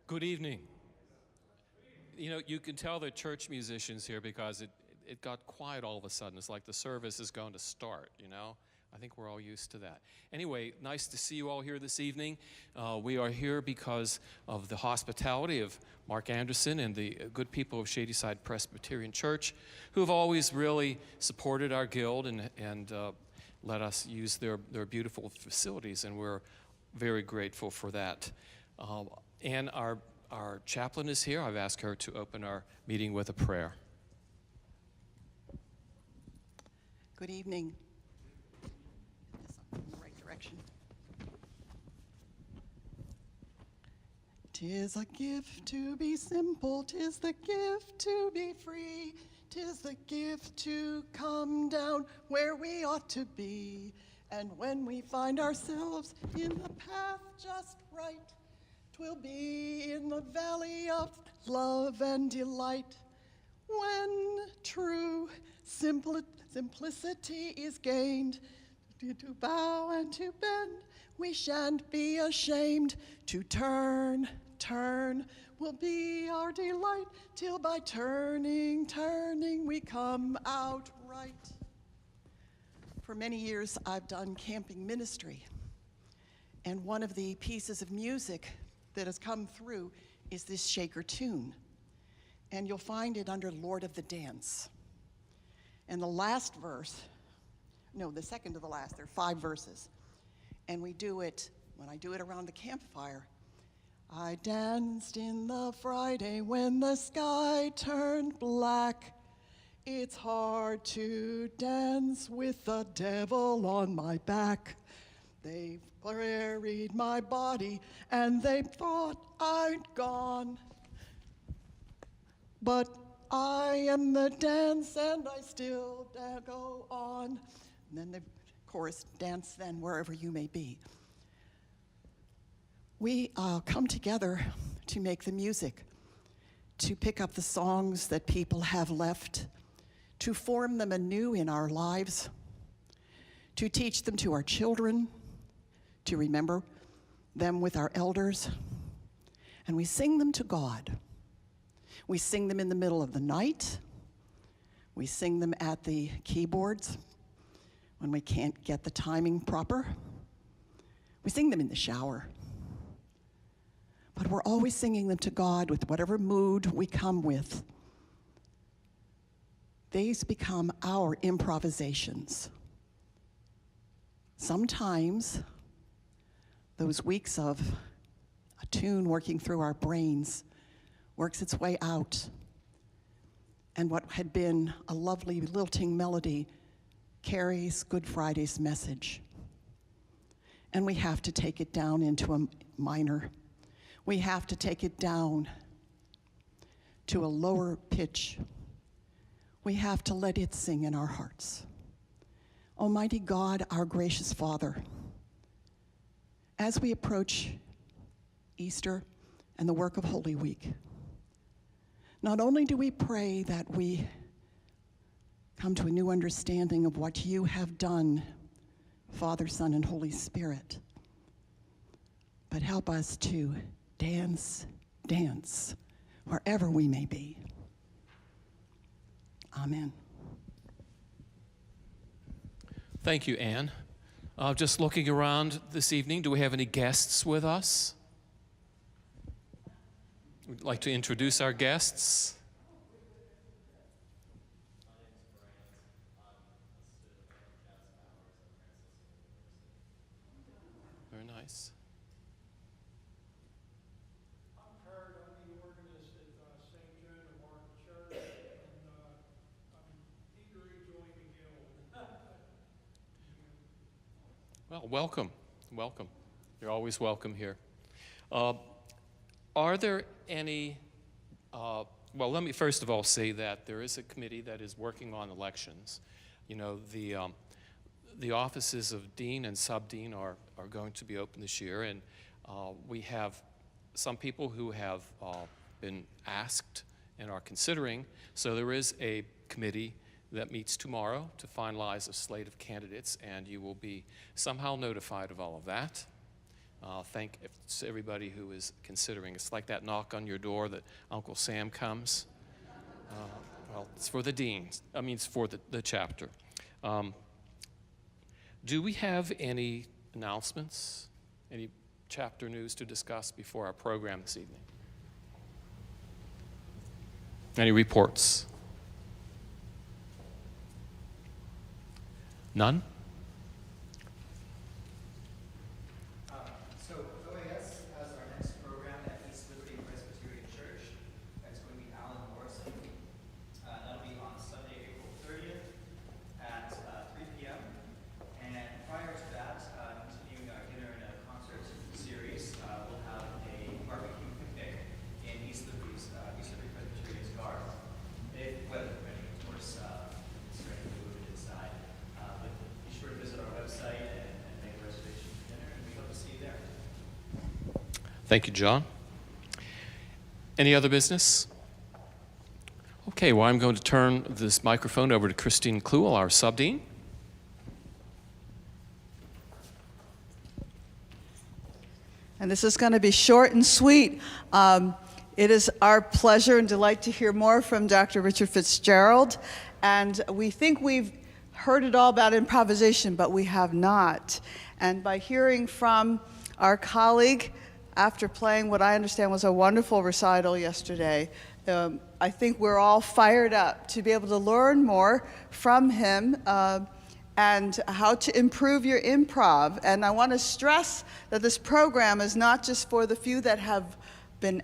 Good evening. You know, you can tell they're church musicians here because it got quiet all of a sudden. It's like the service is going to start, you know? I think we're all used to that. Anyway, nice to see you all here this evening. We are here because of the hospitality of Mark Anderson and the good people of Shadyside Presbyterian Church, who have always really supported our guild and let us use their beautiful facilities, and we're very grateful for that. And our chaplain is here. I've asked her to open our meeting with a prayer. Good evening. Yes, I'm in the right direction. 'Tis a gift to be simple, 'tis the gift to be free, 'tis the gift to come down where we ought to be. And when we find ourselves in the path just right, 'twill be in the valley of love and delight. When true simplicity is gained, to bow and to bend, we shan't be ashamed. To turn will be our delight, till by turning we come out right. For many years, I've done camping ministry, and one of the pieces of music that has come through is this shaker tune, and you'll find it under Lord of the Dance. And the last verse, no, the second to the last, there are 5 verses, and we do it, when I do it around the campfire, I danced in the Friday when the sky turned black. It's hard to dance with the devil on my back. They've buried my body and they thought I'd gone. But I am the dance and I still go on. And then the chorus, dance then wherever you may be. We come together to make the music, to pick up the songs that people have left, to form them anew in our lives, to teach them to our children, to remember them with our elders, and we sing them to God. We sing them in the middle of the night. We sing them at the keyboards when we can't get the timing proper. We sing them in the shower. But we're always singing them to God with whatever mood we come with. These become our improvisations. Sometimes those weeks of a tune working through our brains works its way out, and what had been a lovely lilting melody carries Good Friday's message. And we have to take it down into a minor. We have to take it down to a lower pitch. We have to let it sing in our hearts. Almighty God, our gracious Father, as we approach Easter and the work of Holy Week, not only do we pray that we come to a new understanding of what you have done, Father, Son, and Holy Spirit, but help us to dance wherever we may be. Amen. Thank you, Anne. Just looking around this evening, do we have any guests with us? We'd like to introduce our guests. Very nice. I'm the organist at St. Joan of Arc Church, and I'm eagerly joining the guild. Well, welcome. You're always welcome here. Are there any, well, let me first of all say that there is a committee that is working on elections. You know, the offices of dean and sub-dean are going to be open this year, and we have some people who have been asked and are considering. So there is a committee that meets tomorrow to finalize a slate of candidates, and you will be somehow notified of all of that. Thank everybody who is considering. It's like that knock on your door that Uncle Sam comes. Well, it's for the deans. I mean, it's for the chapter. Do we have any announcements, any chapter news to discuss before our program this evening? Any reports? None? So OAS has our next program at East Liberty Presbyterian Church. That's going to be Alan Morrison. That'll be on Sunday, April 30th at 3 p.m. And prior to that, continuing our dinner and a concert series, we'll have a barbecue picnic in East Liberty Presbyterian's garden. If weather permitting, of course, it's ready to move it inside. But be sure to visit our website and make a reservation for dinner, and we hope to see you there. Thank you, John. Any other business? Okay, well, I'm going to turn this microphone over to Christine Kluel, our subdean. And this is going to be short and sweet. It is our pleasure and delight to hear more from Dr. Richard Fitzgerald. And we think we've heard it all about improvisation, but we have not. And by hearing from our colleague, after playing what I understand was a wonderful recital yesterday, I think we're all fired up to be able to learn more from him and how to improve your improv. And I want to stress that this program is not just for the few that have been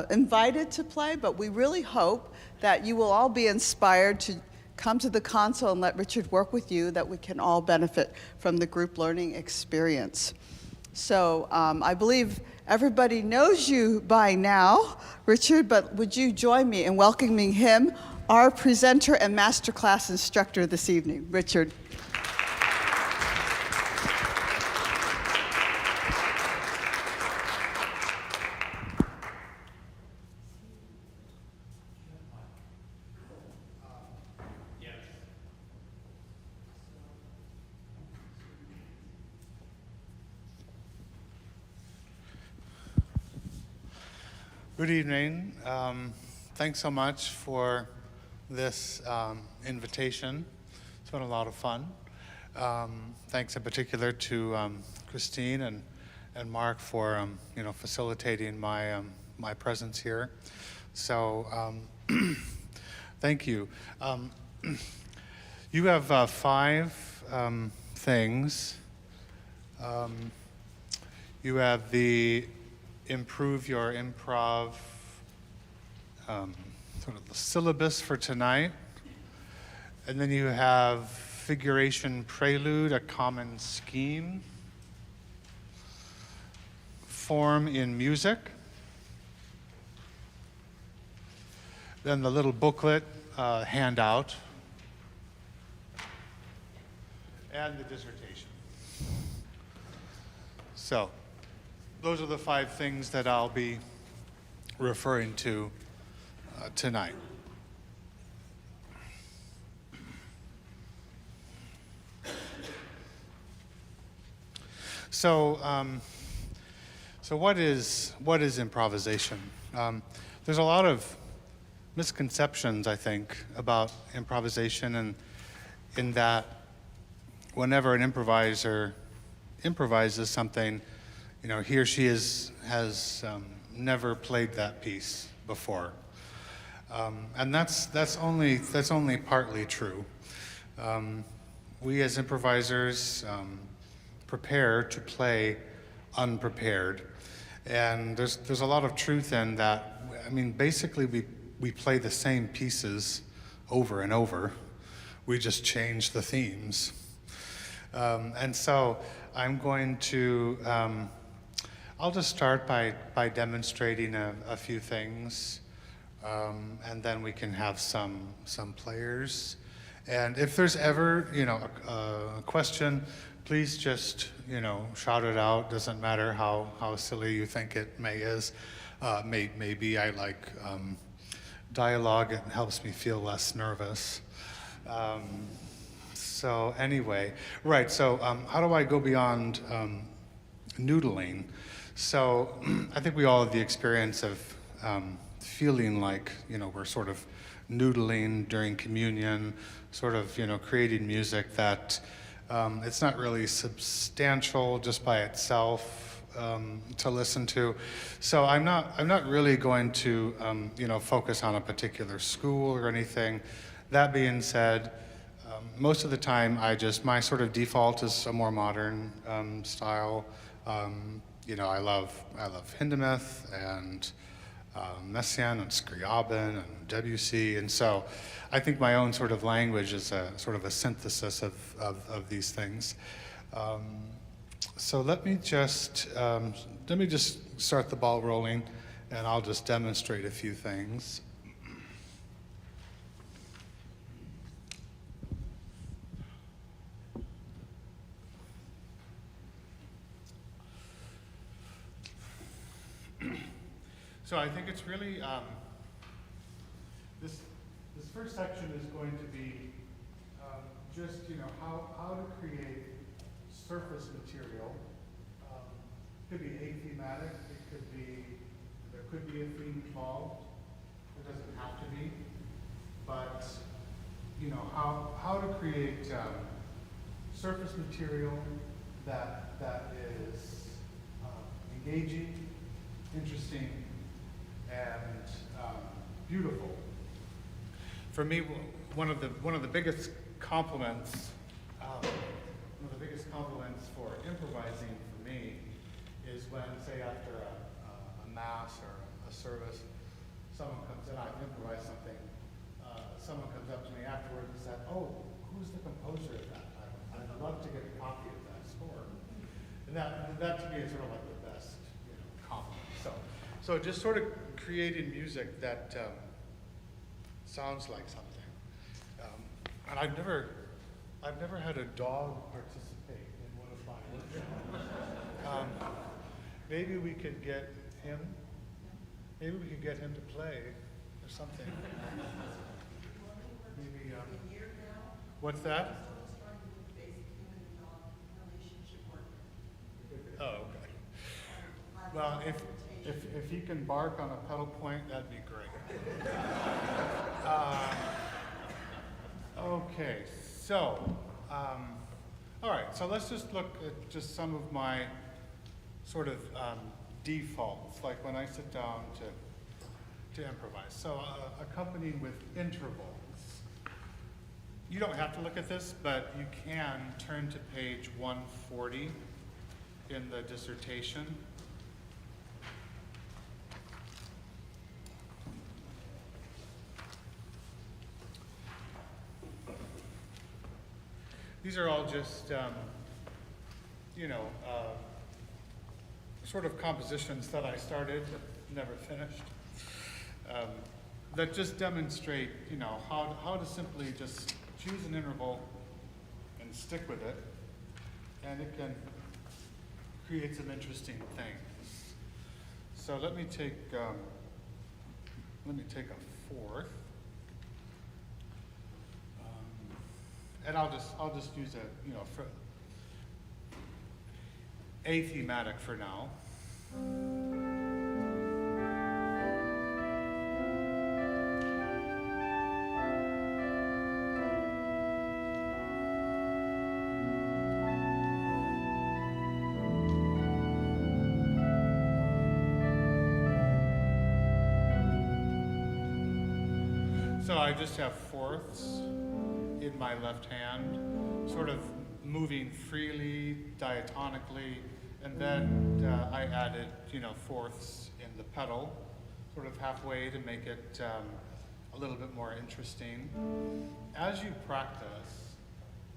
invited to play, but we really hope that you will all be inspired to come to the console and let Richard work with you, that we can all benefit from the group learning experience. So I believe everybody knows you by now, Richard, but would you join me in welcoming him, our presenter and masterclass instructor this evening? Richard. Good evening. Thanks so much for this invitation. It's been a lot of fun. Thanks in particular to Christine and Mark for facilitating my presence here. So thank you. You have 5 things. You have the Improve Your Improv sort of the syllabus for tonight. And then you have Figuration Prelude, a common scheme. Form in music. Then the little booklet handout. And the dissertation. So, those are the 5 things that I'll be referring to tonight. So what is improvisation? There's a lot of misconceptions, I think, about improvisation, and in that whenever an improviser improvises something, he or she has never played that piece before, and that's only partly true. We as improvisers prepare to play unprepared, and there's a lot of truth in that. I mean, basically we play the same pieces over and over. We just change the themes, and so I'm going to. I'll just start by demonstrating a few things, and then we can have some players. And if there's ever a question, please just shout it out. Doesn't matter how silly you think it is. Maybe I like dialogue. It helps me feel less nervous. So anyway, right. So how do I go beyond noodling. So I think we all have the experience of feeling like, we're sort of noodling during communion, sort of, creating music that it's not really substantial just by itself to listen to. So I'm not really going to, focus on a particular school or anything. That being said, most of the time my sort of default is a more modern style. I love Hindemith and Messiaen and Scriabin and Debussy, and so I think my own sort of language is a sort of a synthesis of these things. So let me just start the ball rolling, and I'll just demonstrate a few things. So I think it's really, this first section is going to be just, how to create surface material. It could be athematic, there could be a theme involved. It doesn't have to be, but, how to create surface material that is engaging, interesting, and beautiful. For me, one of the biggest compliments, for improvising for me is when, say, after a mass or a service, someone comes in, I improvise something. Someone comes up to me afterwards and said, "Oh, who's the composer of that title? I'd love to get a copy of that score." And that to me is sort of like the best, compliment. So just sort of creating music that sounds like something. And I've never had a dog participate in one of my workshops. Maybe we could get him. Maybe we could get him to play or something. Maybe. What's that? Oh, okay. Well, if he can bark on a pedal point, that'd be great. Okay, so, all right, so let's just look at just some of my sort of defaults, like when I sit down to improvise. So accompanied with intervals. You don't have to look at this, but you can turn to page 140 in the dissertation. These are all just, sort of compositions that I started, never finished, that just demonstrate, how to simply just choose an interval and stick with it, and it can create some interesting things. So let me take a fourth. And I'll just use for athematic for now. So I just have fourths in my left hand, sort of moving freely, diatonically, and then I added, fourths in the pedal, sort of halfway to make it a little bit more interesting. As you practice,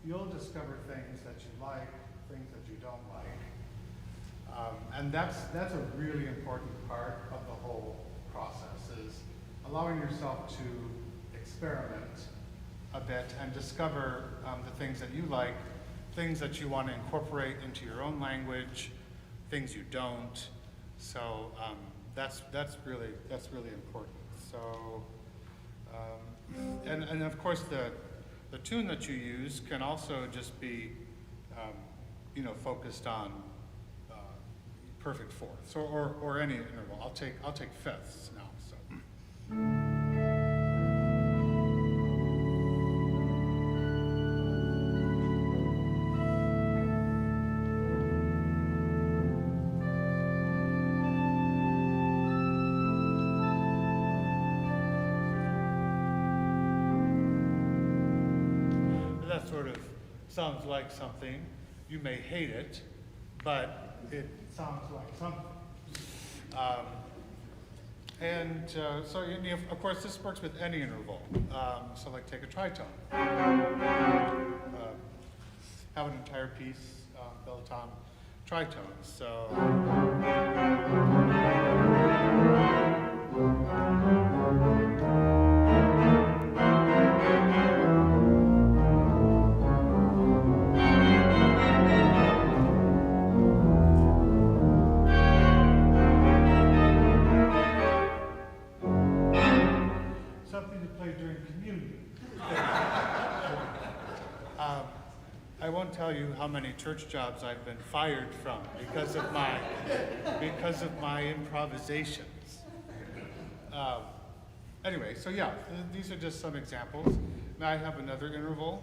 you'll discover things that you like, things that you don't like, and that's a really important part of the whole process, is allowing yourself to experiment a bit and discover the things that you like, things that you want to incorporate into your own language, things you don't. So that's really important. So and of course the tune that you use can also just be focused on perfect fourths, or any interval. I'll take fifths now. So. That sort of sounds like something. You may hate it, but it sounds like something. So, of course, this works with any interval. So, like, take a tritone. Have an entire piece built on tritones. So. I won't tell you how many church jobs I've been fired from because of my improvisations. Anyway, so yeah, these are just some examples. May I have another interval?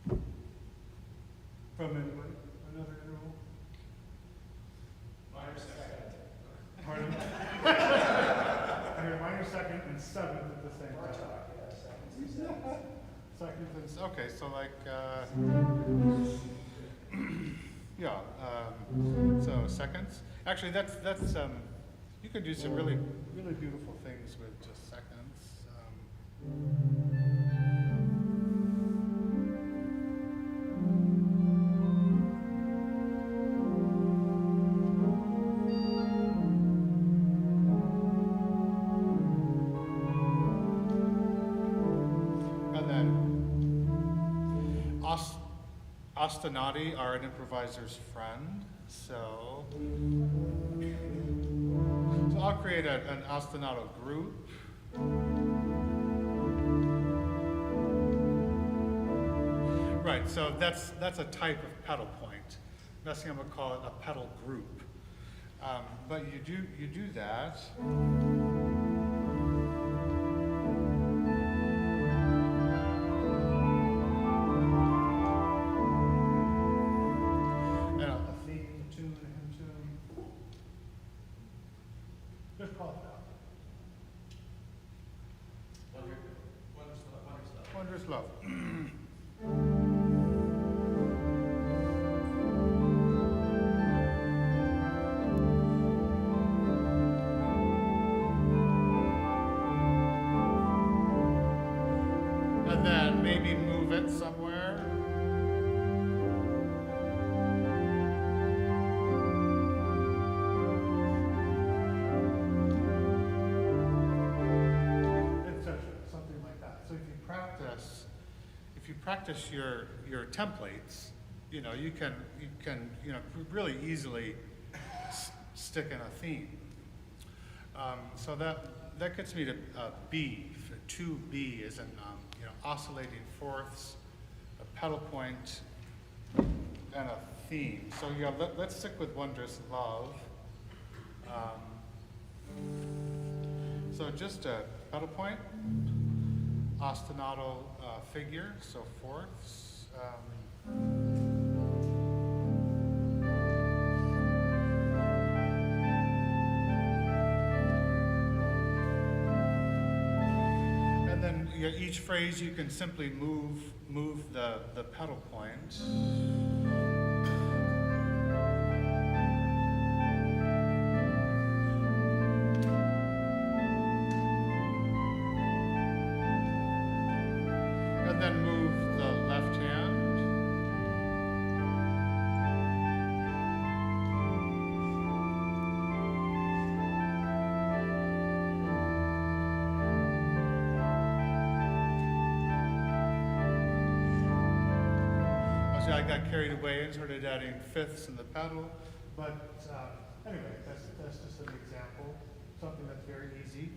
From anybody? Another interval? Minor second. Pardon? I hear minor second and seventh at the same time. Seconds and okay, so like so seconds. Actually, that's you could do some really beautiful things with just seconds. Ostinati are an improviser's friend, so I'll create an ostinato group. Right, so that's a type of pedal point. That's I'm gonna call it a pedal group. But you do that. Wondrous love. And then maybe move it somewhere. Practice your templates, you can really easily stick in a theme. So that gets me to B. 2B is an oscillating fourths, a pedal point, and a theme. So yeah, let's stick with Wondrous Love. So just a pedal point. Ostinato figure, so fourths. And then each phrase you can simply move the pedal point. And then move the left hand. I got carried away and started adding fifths in the pedal, but anyway, that's just an example, something that's very easy.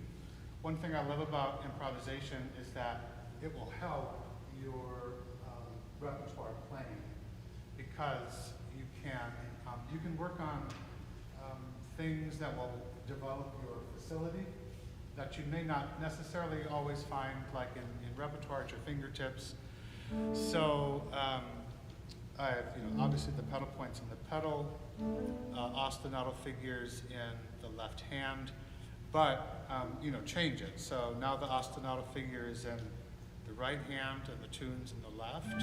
One thing I love about improvisation is that it will help your repertoire playing because you can work on things that will develop your facility that you may not necessarily always find like in repertoire at your fingertips. So I have, obviously the pedal points in the pedal, ostinato figures in the left hand, but, change it. So now the ostinato figure is in the right hand and the tune's in the left.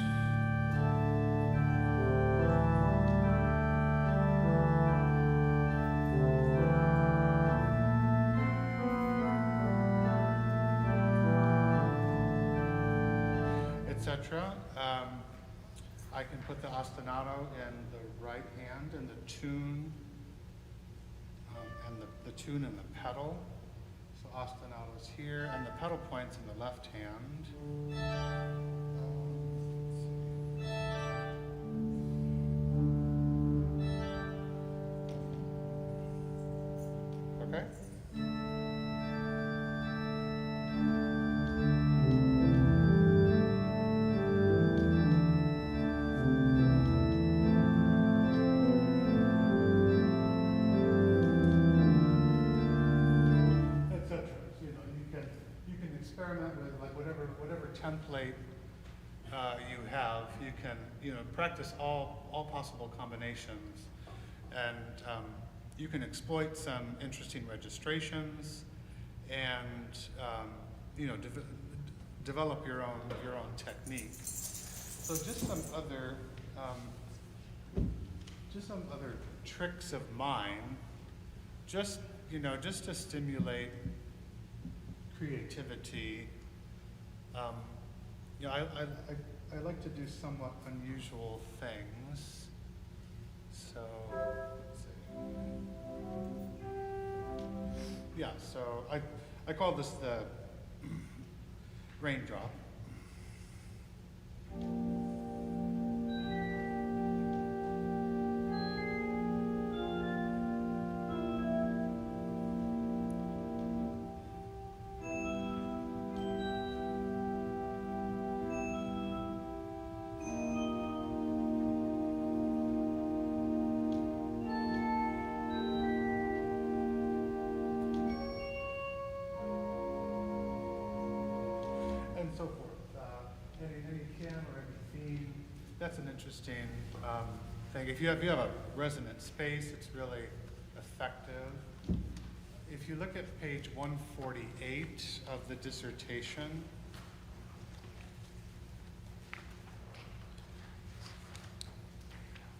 Etc. I can put the ostinato in the right hand and the tune, and the tune and the pedal. So ostinato is here, and the pedal points in the left hand. Okay. Experiment with like whatever template you have. You can practice all possible combinations, and you can exploit some interesting registrations, and develop your own technique. So just some other tricks of mine, just to stimulate creativity. I like to do somewhat unusual things. So let's see. Yeah, so I call this the raindrop. And so forth. Any can or any theme, that's an interesting thing. If you have a resonant space, it's really effective. If you look at page 148 of the dissertation,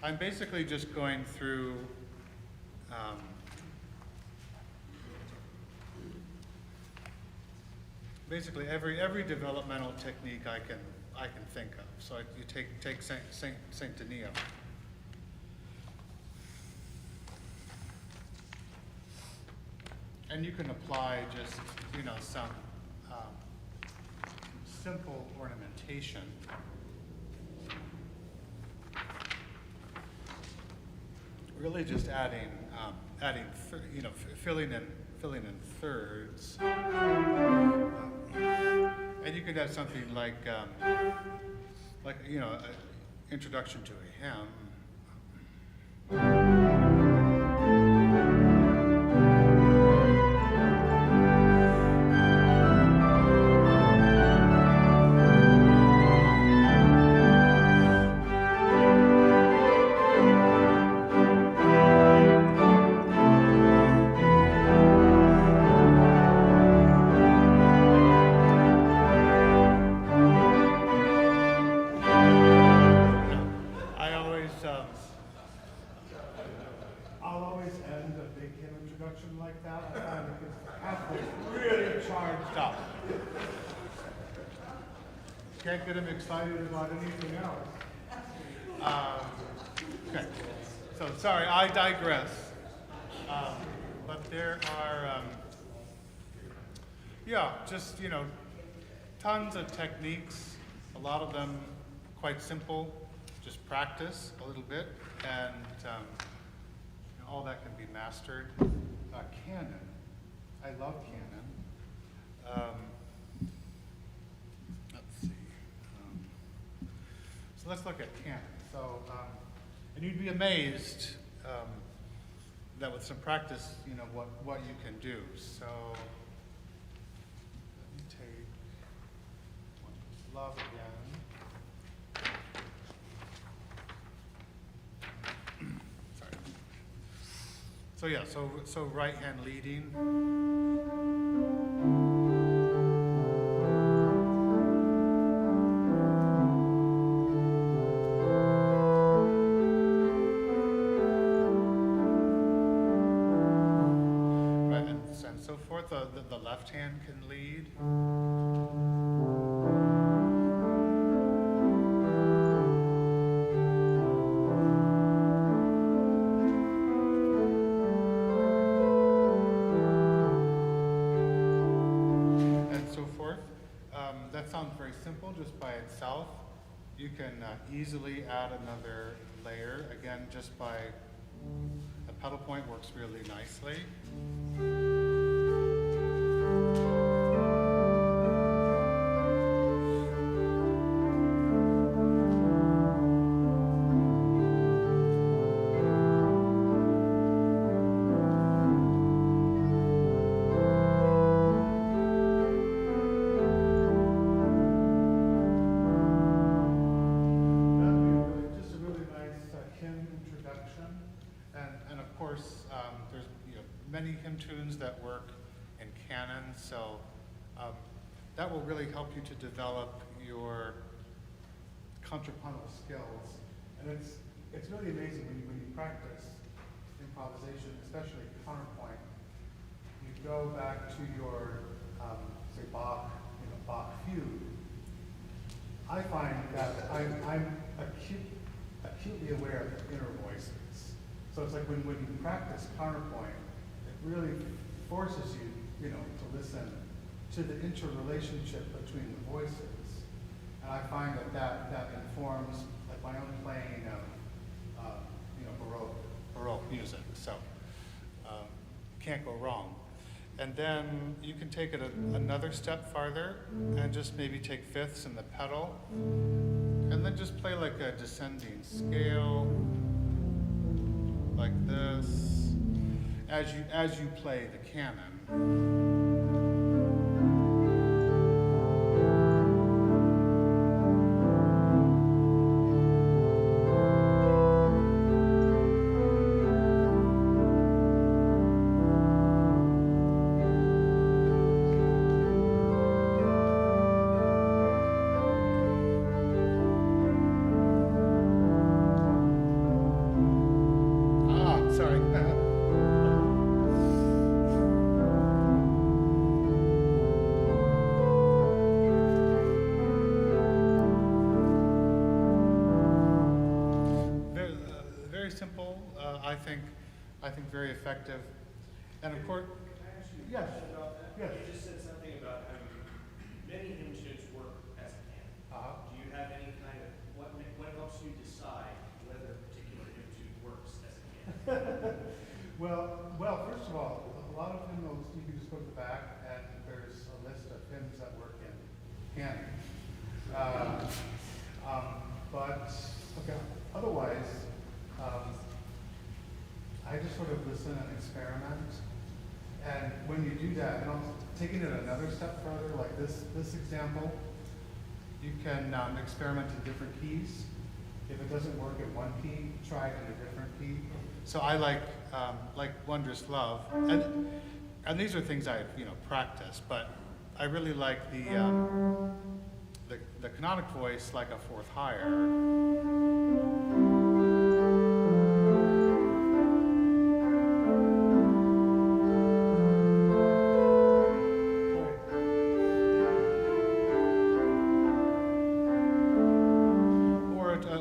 I'm basically just going through basically every developmental technique I can think of. So you take Saint Denis. And you can apply just some simple ornamentation. Really just adding filling in thirds. And you could have something like introduction to a hymn. I'll always end a big hymn introduction like that. I find it gets the pathway really charged up. Can't get them excited about anything else. Okay, so sorry, I digress. But there are, tons of techniques, a lot of them quite simple, just practice a little bit, and all that can be mastered. Canon, I love canon. Let's see. So let's look at canon. So, and you'd be amazed that with some practice, what you can do. So let me take love again. Sorry. So yeah, so right hand leading. So forth, the left hand can lead. And so forth. That sounds very simple just by itself. You can easily add another layer, again, just by a pedal point works really nicely. There's many hymn tunes that work in canon, so that will really help you to develop your contrapuntal skills. And it's really amazing when you practice improvisation, especially counterpoint. You go back to your say Bach, Bach fugue. I find that I'm acutely aware of the inner voices. So it's like when you practice counterpoint, it really forces you, to listen to the interrelationship between the voices. And I find that informs like my own playing of, Baroque music. So can't go wrong. And then you can take it another step farther and just maybe take fifths in the pedal, and then just play like a descending scale. Like this, as you play the canon. I think very effective. And of course, Can I ask you a yes, question about that? yes. You just said something about having many hymn tunes work as a canon. Do you have any kind of, what helps you decide whether a particular hymn tune works as a canon? Well, first of all, a lot of hymnals, you can just go to the back and there's a list of hymns that work in canon. But okay, otherwise, I just sort of listen and experiment. And when you do that, and I'm taking it another step further, like this example, you can experiment in different keys. If it doesn't work in one key, try it in a different key. So I like Wondrous Love, and these are things I practice, but I really like the canonic voice like a fourth higher.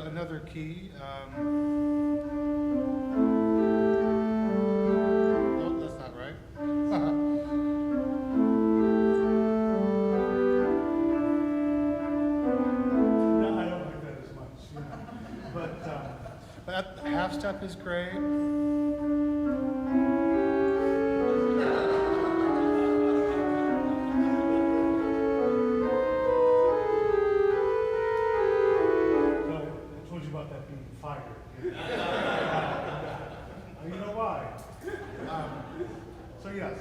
Another key. Oh, that's not right. No, I don't like that as much. But half step is great. You know why?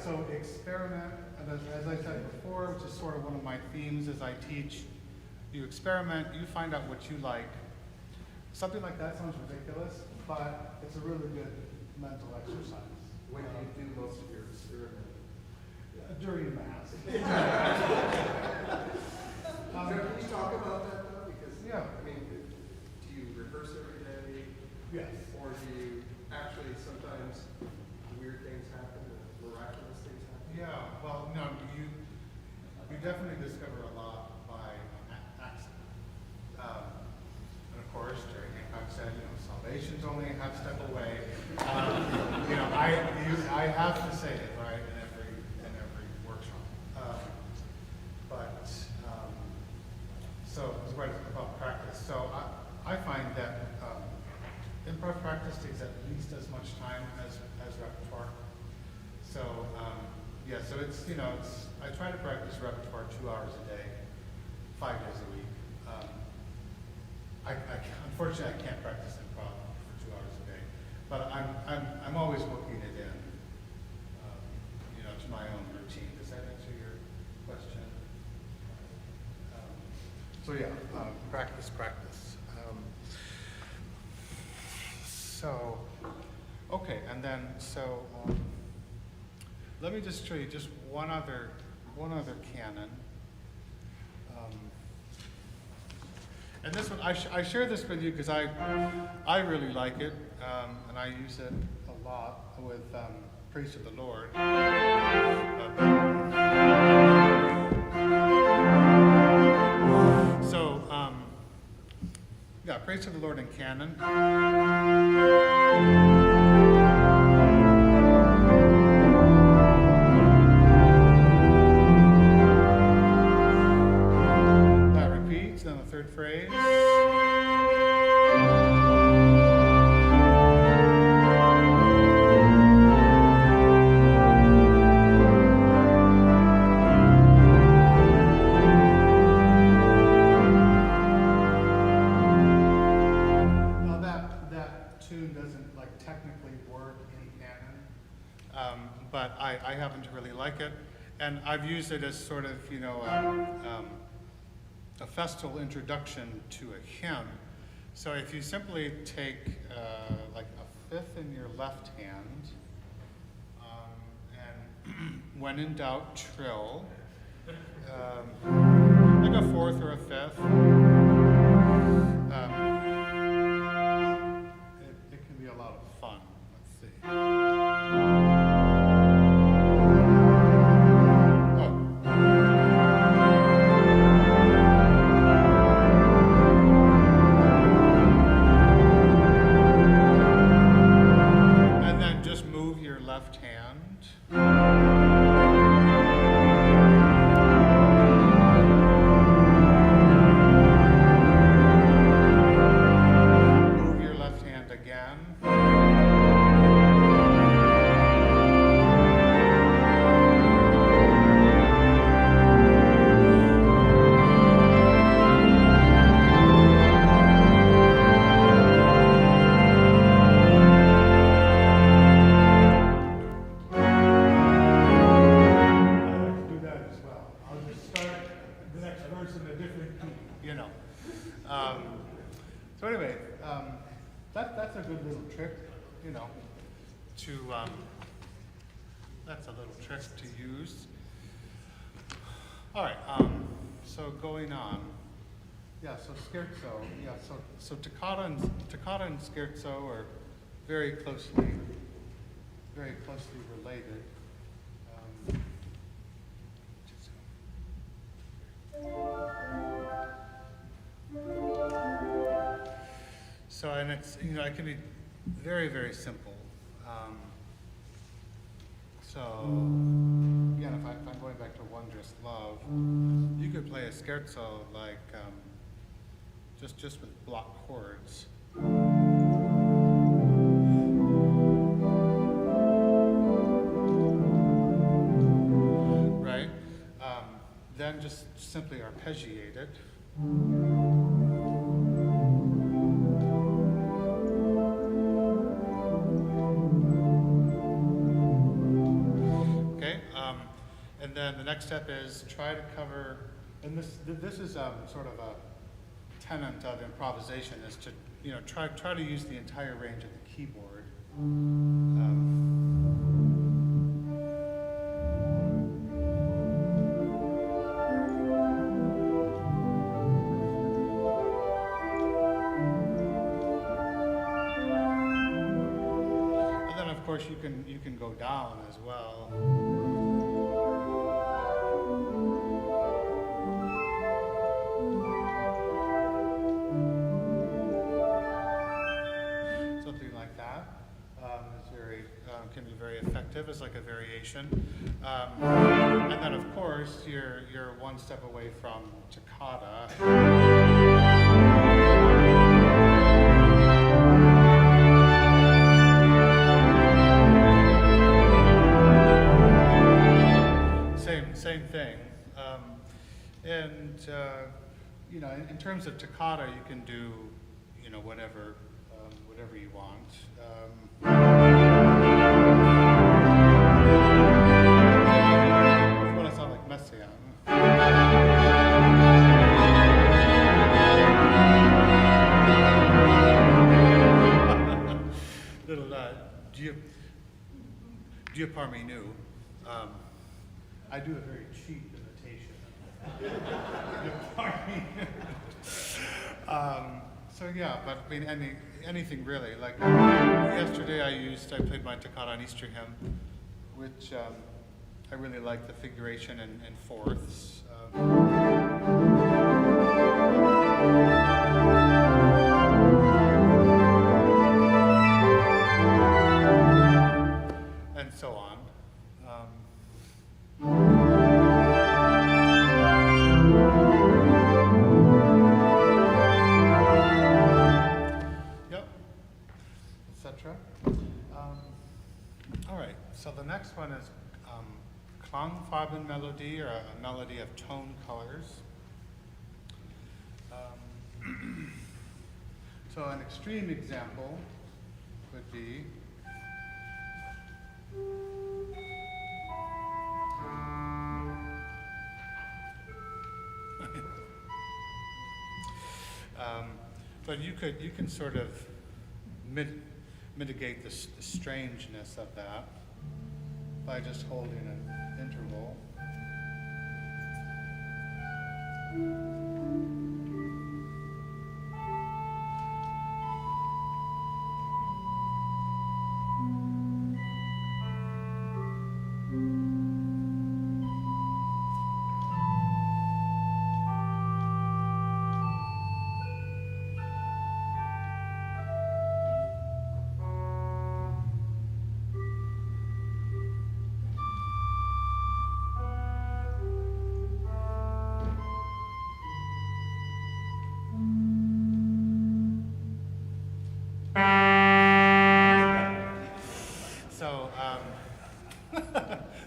so experiment, and as I said before, which is sort of one of my themes as I teach, you experiment, you find out what you like. Something like that sounds ridiculous, but it's a really good mental exercise. When do you do most of your experiment? During Mass. Can you talk about that though? Because, Yeah. I mean, do you rehearse every day? Yes. Or do you actually sometimes weird things happen, miraculous things happen? Yeah, well, no, you definitely discover a lot by accident. And of course, Jerry Hancock said, salvation's only a half step away. I have to say it, right, in every workshop. So it's right about practice. So I find that improv practice takes at least as much time as repertoire. So so it's I try to practice repertoire 2 hours a day, 5 days a week. Unfortunately I can't practice improv for 2 hours a day, but I'm always working it in, to my own routine. Does that answer your question? Practice. Okay, and then let me just show you just one other canon. And this one, I share this with you because I really like it, and I use it a lot with Praise to the Lord. Praise to the Lord in canon. That repeats, then the third phrase. But I happen to really like it, and I've used it as sort of, a festal introduction to a hymn. So if you simply take like a fifth in your left hand, and when in doubt, trill, like a fourth or a fifth. It can be a lot of fun. Let's see. That's a good little trick, that's a little trick to use. All right, so going on. So scherzo, so toccata and scherzo are very closely related. So, and it's, it can be very, very simple. Again, if I'm going back to Wondrous Love, you could play a scherzo like, just with block chords. Right? Then just simply arpeggiate it. Okay, then the next step is try to cover, and this is sort of a tenet of improvisation, is to try to use the entire range of the keyboard. And then of course you can go down as well. Can be very effective as like a variation. And then of course you're one step away from toccata. Same thing. And in terms of toccata, you can do whatever you want. What I sound like Messiaen. Little Dieu parmi nous. I do a very cheap imitation. Dieu parmi nous. So yeah, but I mean anything really. Like yesterday I played my toccata on Easter hymn, which I really like the figuration and fourths. And so on. All right, so the next one is Klangfarbenmelodie, or a melody of tone colors. So an extreme example would be but you can sort of mitigate the strangeness of that by just holding an interval.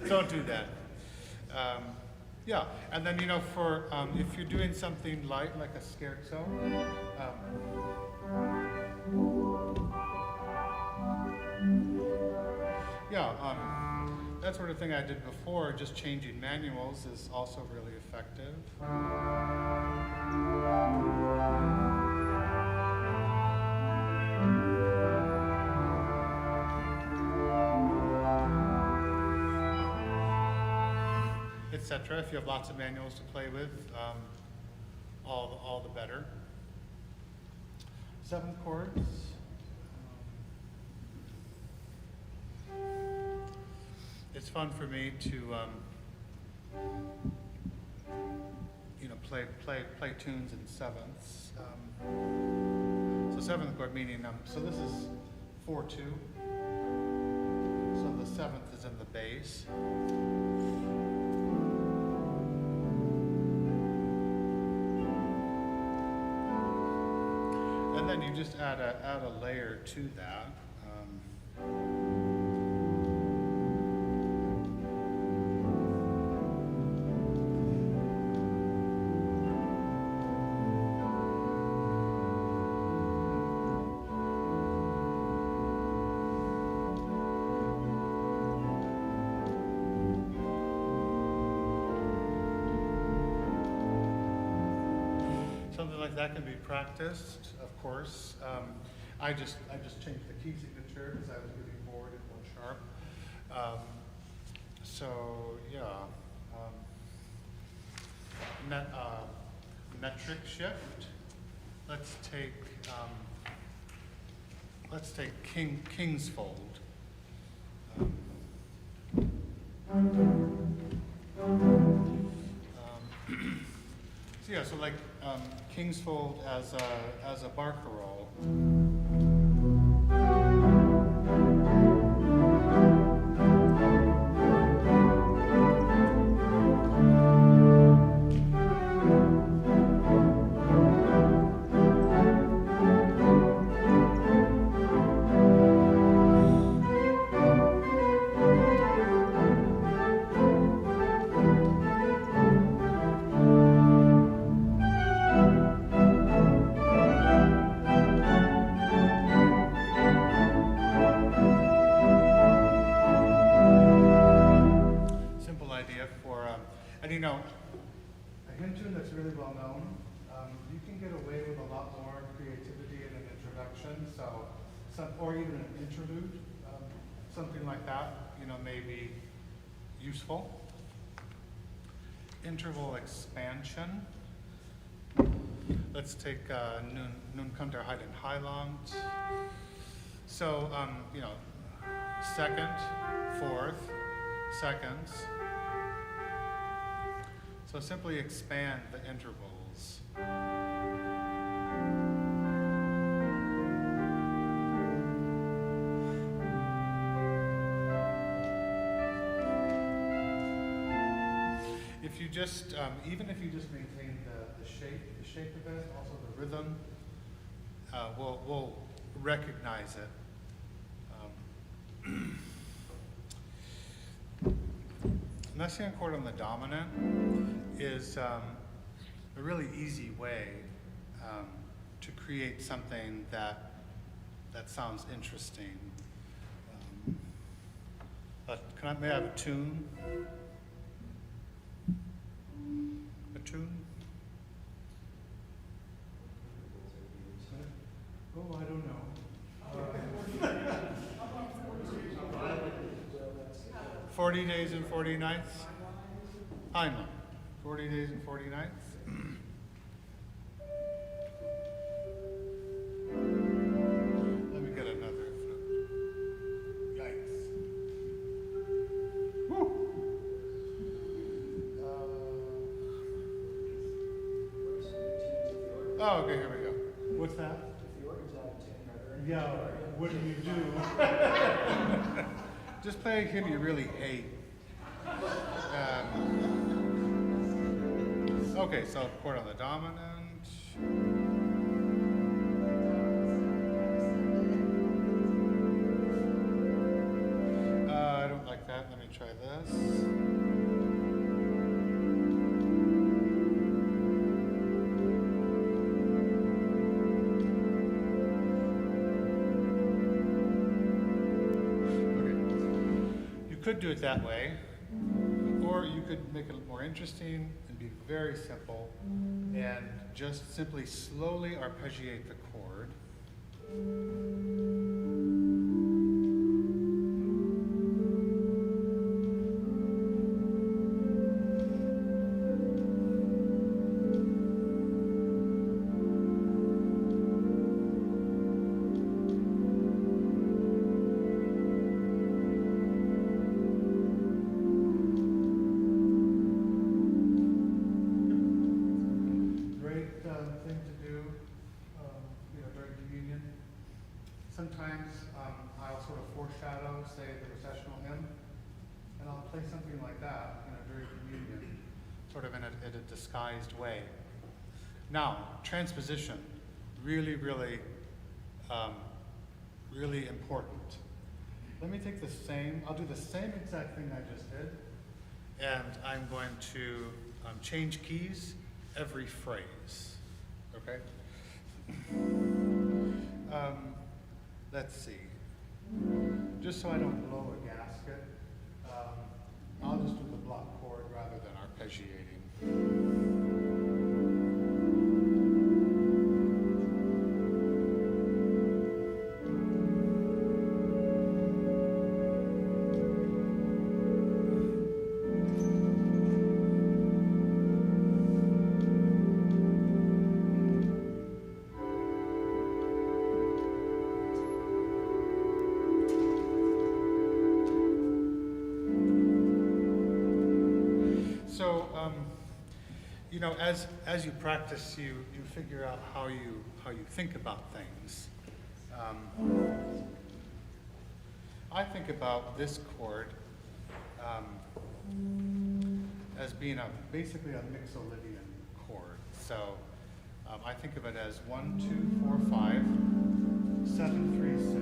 Don't do that. Yeah, and then for if you're doing something light like a scherzo, that sort of thing I did before, just changing manuals is also really effective. Etc. If you have lots of manuals to play with, all the better. 7 chords. It's fun for me to play tunes in sevenths. So 7th chord meaning so this is 4/2. So the 7th is in the bass. And then you just add a layer to that. like that can be practiced, of course. I just changed the key signature because I was moving forward in one sharp. So yeah, metric shift. Let's take King's Fold. So yeah, so like King's Fold as a barcarolle. Or even an interlude, something like that, may be useful. Interval expansion. Let's take Nun kommt der Heilige Heiland. So, second, fourth, seconds. So simply expand the intervals. If you just, even if you just maintain the shape of it, also the rhythm, we'll recognize it. Messiaen chord on the dominant is a really easy way to create something that sounds interesting. May I have a tune? Tune? Oh, I don't know. 40 days and 40 nights? Hyman. 40 days and 40 nights? Let me get another flute. Yikes. Woo! Oh, okay, here we go. What's that? If the organ's out of tune, are there any? Yeah, what do you do? Just play a hymn you really hate. Okay, so chord on the dominant. I don't like that. Let me try this. Could do it that way, or you could make it more interesting and be very simple and just simply slowly arpeggiate the chord. Sometimes I'll sort of foreshadow, say, the processional hymn, and I'll play something like that, during communion, sort of in a disguised way. Now, transposition, really, really, really important. Let me take I'll do the same exact thing I just did, and I'm going to change keys every phrase, okay? Let's see. Just so I don't blow a gasket, I'll just do the block chord rather than arpeggiating. you know, as you practice, you figure out how you think about things. I think about this chord as being basically a mixolydian chord. So I think of it as 1, 2, 4, 5, 7, 3, 6.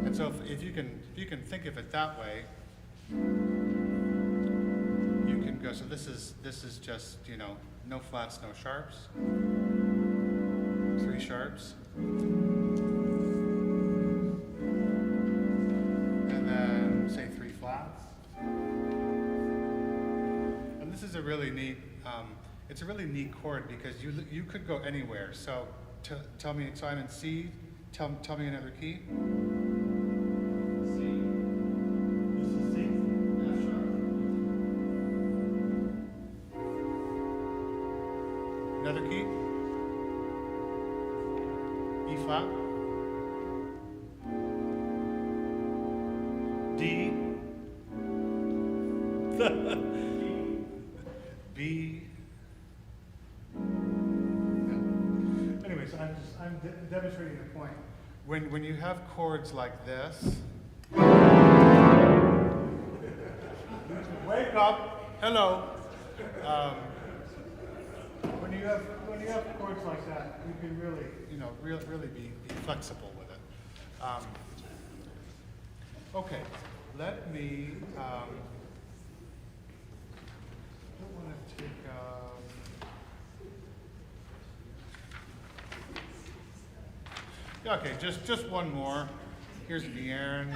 And so if you can think of it that way, you can go. So this is just, you know, no flats, no sharps. 3 sharps. And then say 3 flats. And this is a really neat, it's a really neat chord because you could go anywhere. So tell me, so I'm in C, tell me another key. C. This is C, F sharp. Another key. E flat. D. B. Anyway, so I'm demonstrating the point. When you have chords like this, wake up, hello. When you have chords like that, you can really, you know, really be flexible with it. Okay, let me. I want to take. Yeah, okay, just one more. Here's the Aaron.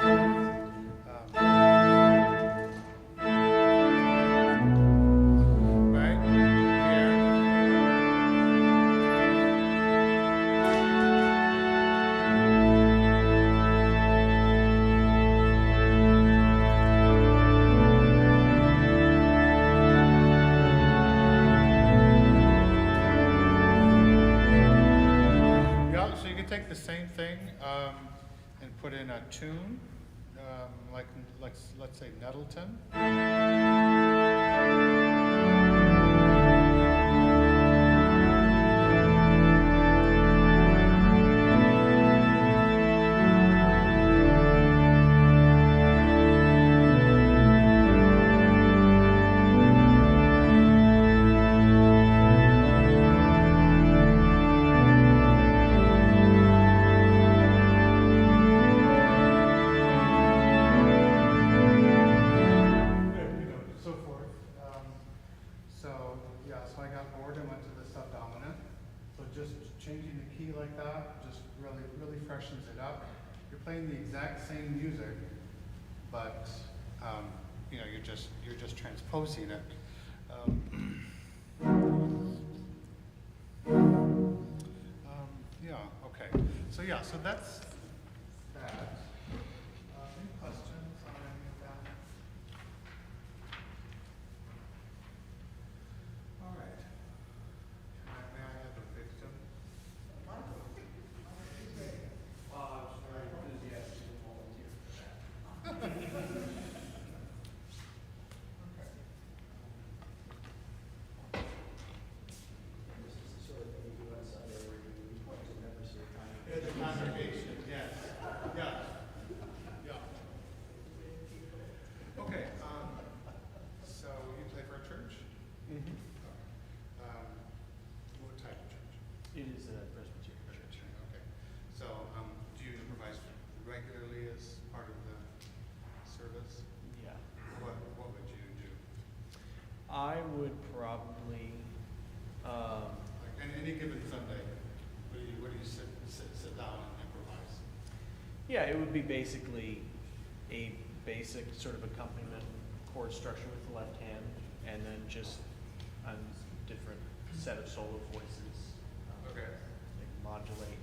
Right here. Yeah, so you can take the same thing and put in a tune, like let's say Nettleton. So I got bored and went to the subdominant. So just changing the key like that just really freshens it up. You're playing the exact same music, but you know, you're just transposing it. Yeah. Okay. So yeah. So that's that. Any questions on any of that? All right. May I have a victim? I'm very enthusiastic to volunteer for that. This is the sort of thing you do on Sunday where you point to members of the congregation. The congregation, yes. Yeah. Yeah. Okay. So you play for a church? Mm-hmm. What type of church? It is a Presbyterian church. Okay. So do you improvise regularly as part of the service? Yeah. What would you do? I would probably, Like any given Sunday, where do you sit down and improvise? yeah, it would be basically a basic sort of accompaniment chord structure with the left hand, and then just a different set of solo voices. Okay. Like modulate,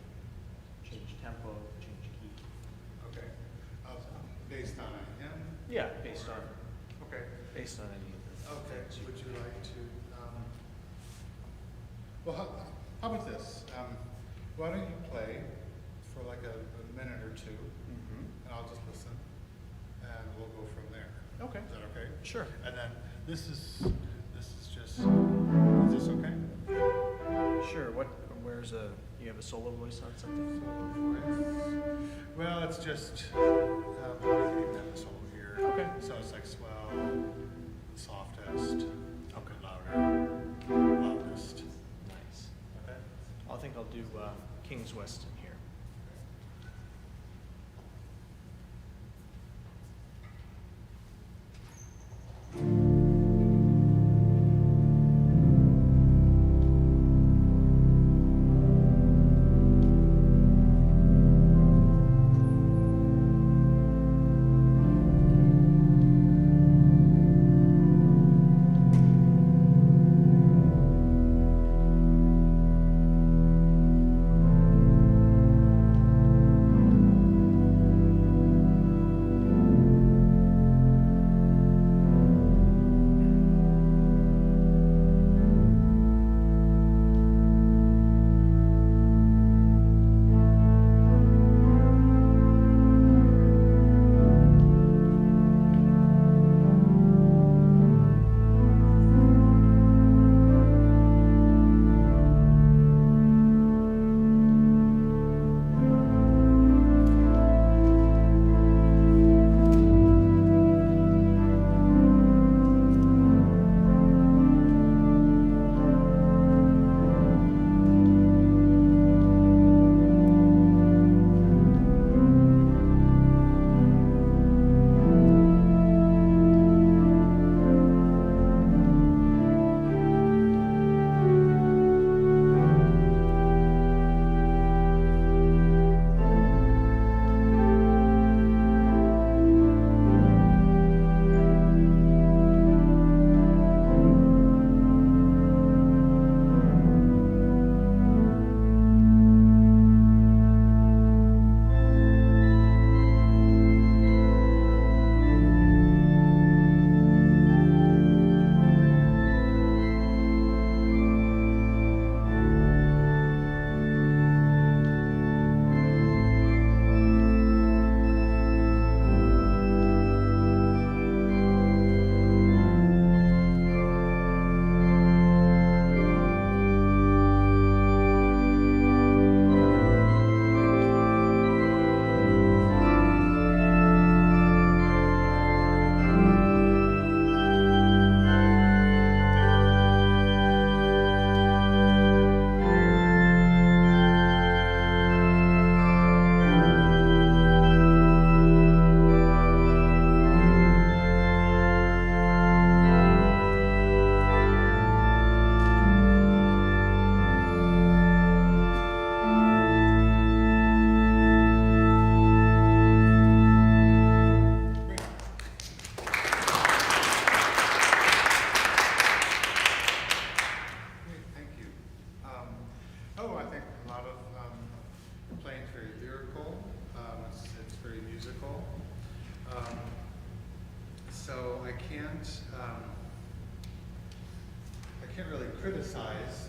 change tempo, change key. Okay. Based on a hymn? Yeah, based on Okay. any of the Okay, things would you like to, well, how about this? Why don't you play for like a minute or two, Mm-hmm. and I'll just listen, and we'll go from there. Okay. Is that okay? Sure. And then this is you have a solo voice on something? Well, it's just, we can even have the solo here. Okay. So it's like swell, softest, okay, louder, loudest. Nice. Okay. I think I'll do King's Weston here. So I can't really criticize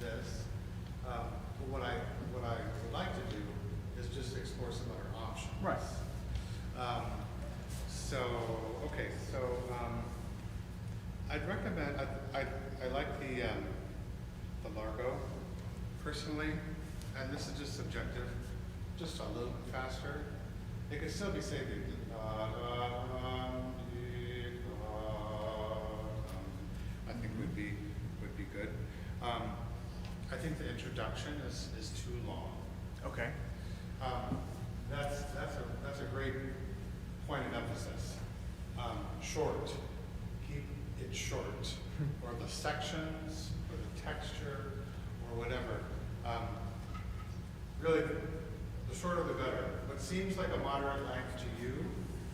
this. But what I would like to do is just explore some other options. Right. I'd recommend. I like the Largo personally, and this is just subjective. Just a little bit faster. It could still be saved. I think would be good. I think the introduction is too long. Okay. That's a great point of emphasis. Short. Keep it short, or the sections, or the texture, or whatever. Really, the shorter the better. What seems like a moderate length to you,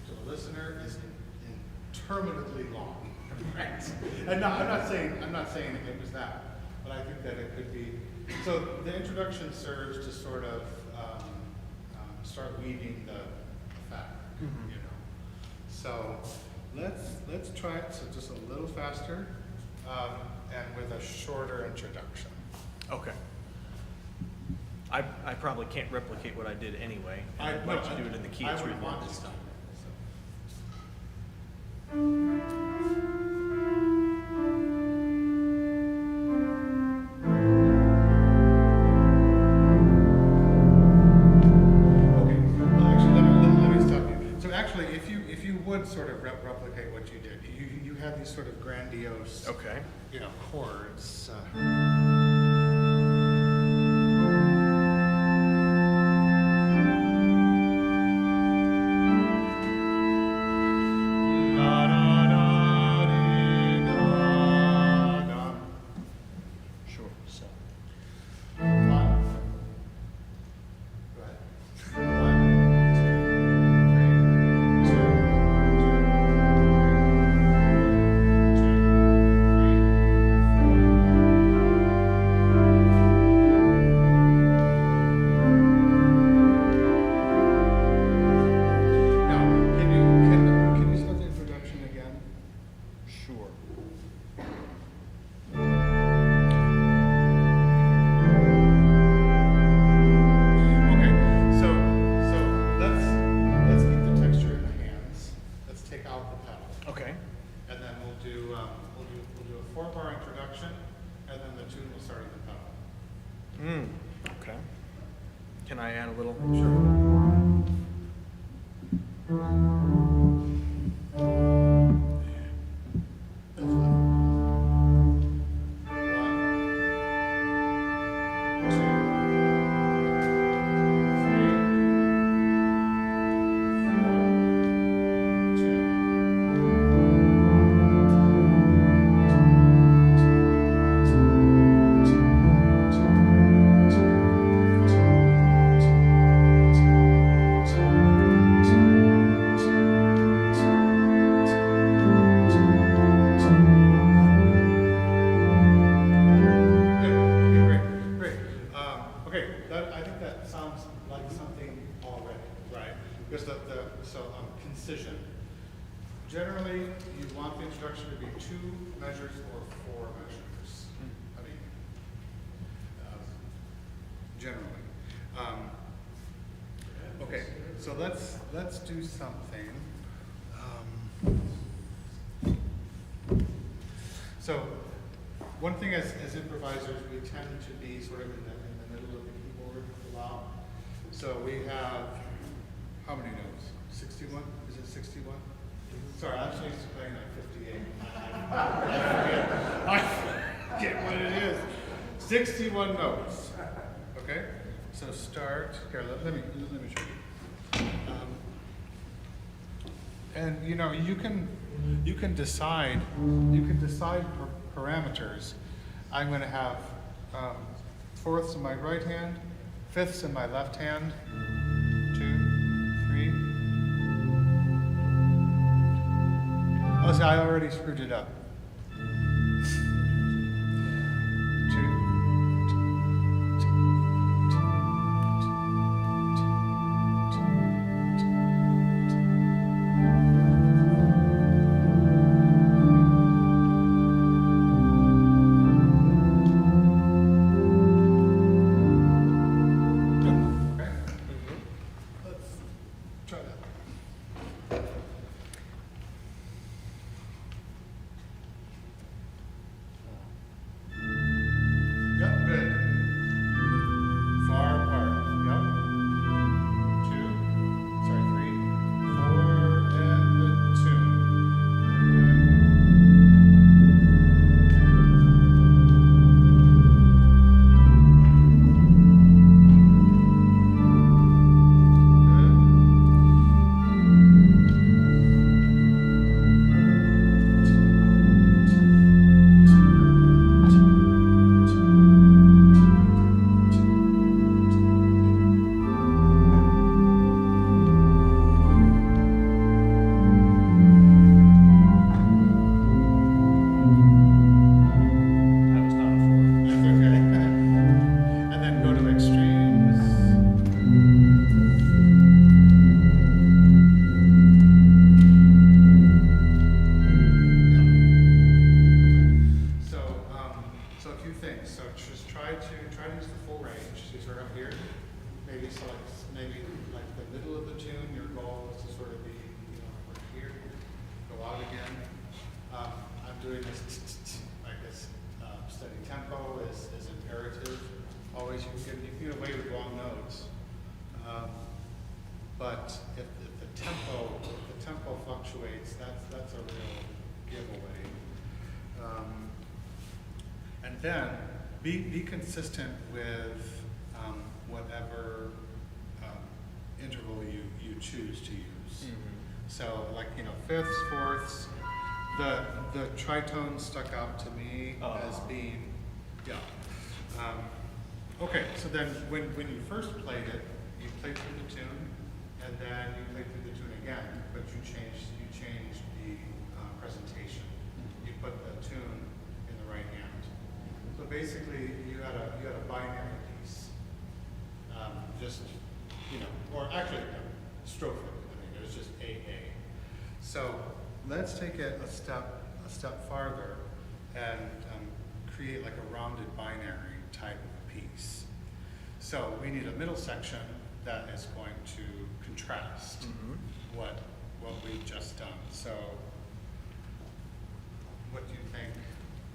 to the listener, is interminably long. Right? And no, I'm not saying it was that, but I think that it could be. So the introduction serves to sort of start weaving the fabric, you know. So let's try it so just a little faster and with a shorter introduction. Okay. I probably can't replicate what I did anyway. I'd like to do it in the key it's written on this time. could sort of replicate what you did. You had these sort of grandiose, Okay. chords. Sure. So. One. Go ahead. 1, 2, 3, 2, 2, 3, 4. Now, can you start the introduction again? Sure. Okay, so let's keep the texture in the hands. Let's take out the pedal, Okay. and then we'll do a 4-bar introduction, and then the tune will start at the pedal. Okay. Can I add a little? Sure. That's fine. 1, 2, I think that sounds like something already, right? Because concision. Generally, you want the introduction to be 2 measures or 4 measures. I mean, generally. Okay, so let's do something. So one thing as improvisers, we tend to be sort of in the middle of the keyboard a lot. So we have, how many notes? 61? Is it 61? Sorry, I'm actually used to playing like 58. I forget what it is. 61 notes. Okay? So start, here, let me show you. And you can decide parameters. I'm going to have 4ths in my right hand, 5ths in my left hand, 2, 3. Oh, see, I already screwed it up. 2. tempo fluctuates, that's a real giveaway. And then be consistent with whatever interval you choose to use. So like, fifths, fourths, the tritone stuck out to me as being, yeah. Okay, so then when you first played it, you played through the tune, and then you played through the tune again, but you changed the presentation. You put the tune in the right hand. So basically, you had a binary piece. Or actually, strophic. It was just AA. So let's take it a step farther and create like a rounded binary type of piece. So we need a middle section that is going to contrast what we've just done. So what do you think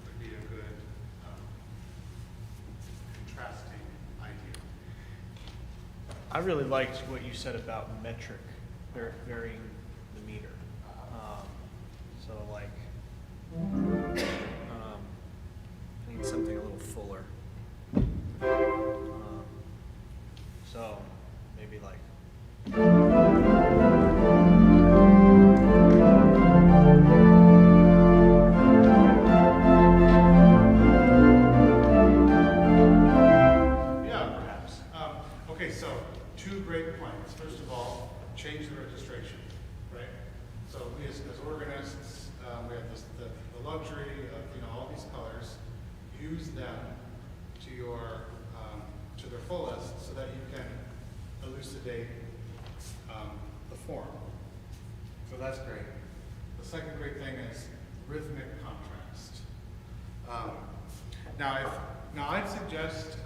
would be a good contrasting idea? I really liked what you said about metric, varying the meter. So like, I need something a little fuller. So maybe like. Yeah, perhaps. Okay, so 2 great points. First of all, change the registration, right? So we as organists, we have the luxury of all these colors. Use them to to their fullest, so that you can elucidate the form. So that's great. The second great thing is rhythmic contrast. Now I'd suggest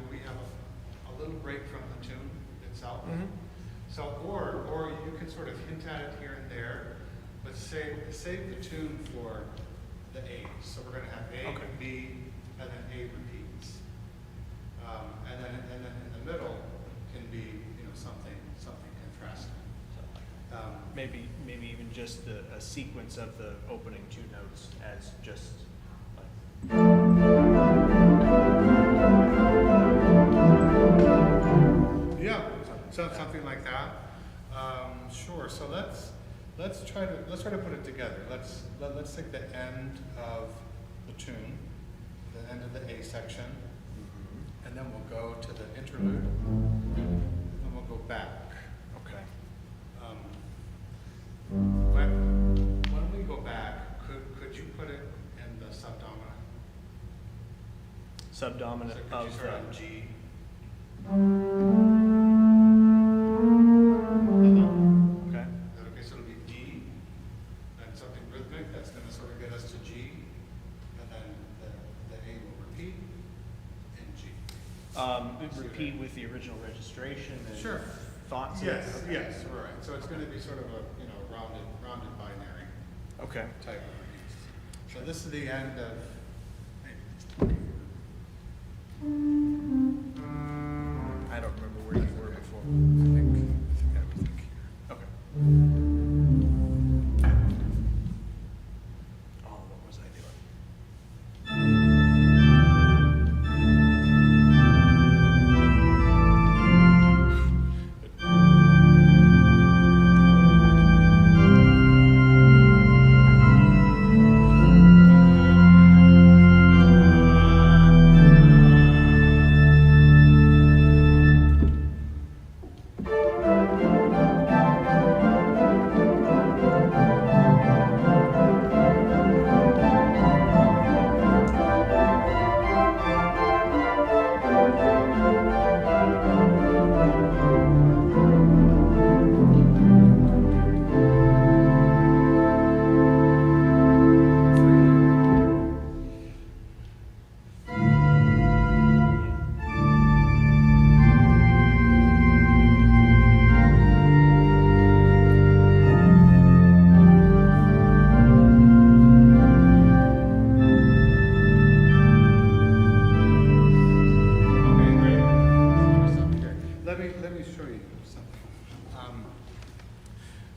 we have a little break from the tune itself. So or you can sort of hint at it here and there, but save the tune for the A's. So we're going to have A, B, and then A repeats. And then in the middle can be something contrasting. Maybe even just a sequence of the opening 2 notes as just like. Yeah, so something like that. Sure. So let's try to put it together. Let's take the end of the tune, the end of the A section, and then we'll go to the interlude, and we'll go back. Okay. When we go back, could you put it in the subdominant? Subdominant So could you of start on G? Okay. Okay, so it'll be D, and something rhythmic that's going to sort of get us to G, and then the A will repeat in G. Repeat with the original registration and Sure. thoughts. Yes, yes, right. So it's going to be sort of a rounded binary Okay. type of piece. So this is the end of. I don't remember where you were before. I think everything here. Okay. Oh, what was I doing?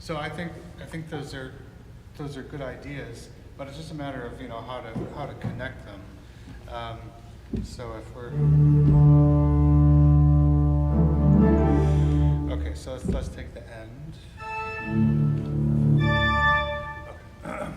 So I think those are good ideas, but it's just a matter of how to connect them. So if we're okay, so let's take the end. Okay.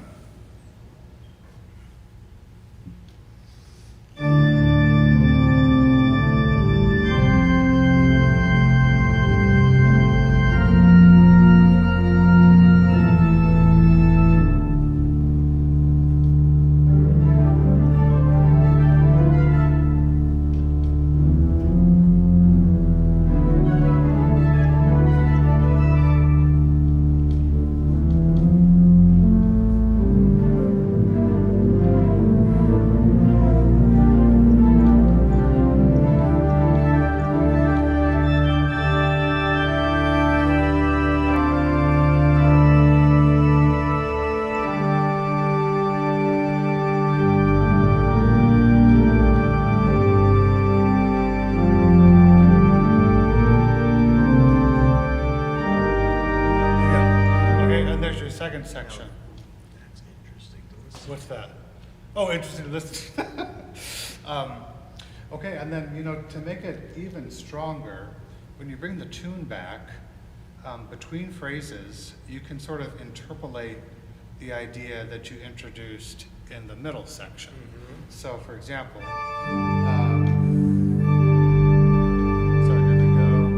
Section. That's interesting to listen. What's that? Oh, interesting to listen. Okay, and then, to make it even stronger, when you bring the tune back, between phrases, you can sort of interpolate the idea that you introduced in the middle section. So, for example, so here we go.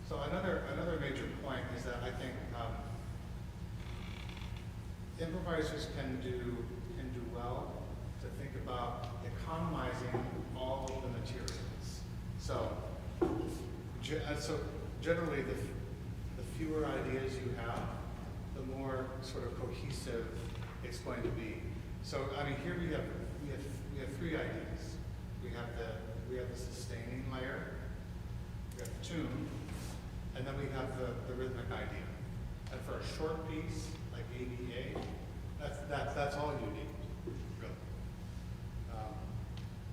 So another major point is that I think improvisers can do well to think about economizing all of the materials. So generally, the fewer ideas you have, the more sort of cohesive it's going to be. So I mean, here we have three ideas. We have the sustaining layer. We have the tune, and then we have the rhythmic idea. And for a short piece like ABA, that's all you need, really.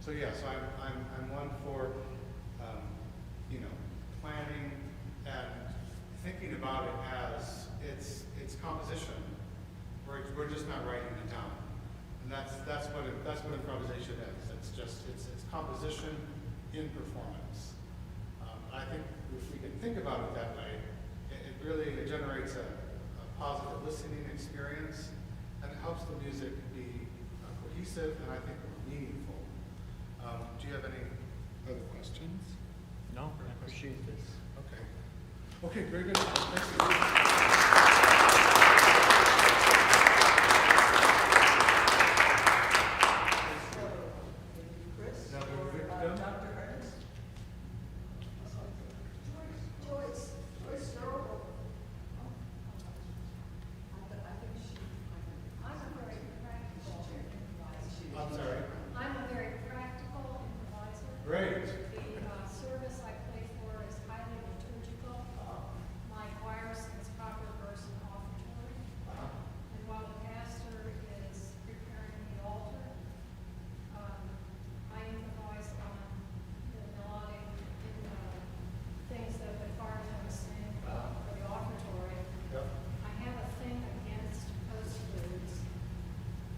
So I'm one for planning and thinking about it as it's composition. We're just not writing it down, and that's what improvisation is. It's composition in performance. I think if we can think about it that way, it really generates a positive listening experience, and it helps the music be cohesive and I think meaningful. Do you have any other questions? No, I appreciate this. Okay. Okay, very good. Thank you. Chris Now, or Victor? Dr. Ernest? Joyce Norwood. I'm a very practical improviser. I'm sorry. I'm a very practical improviser. Great. The service I play for is highly liturgical. My choir sings proper verse and offertory. And while the pastor is preparing the altar, I improvise on the melodic things that the choir is going to sing for the offertory. Yep. I have a thing against postludes,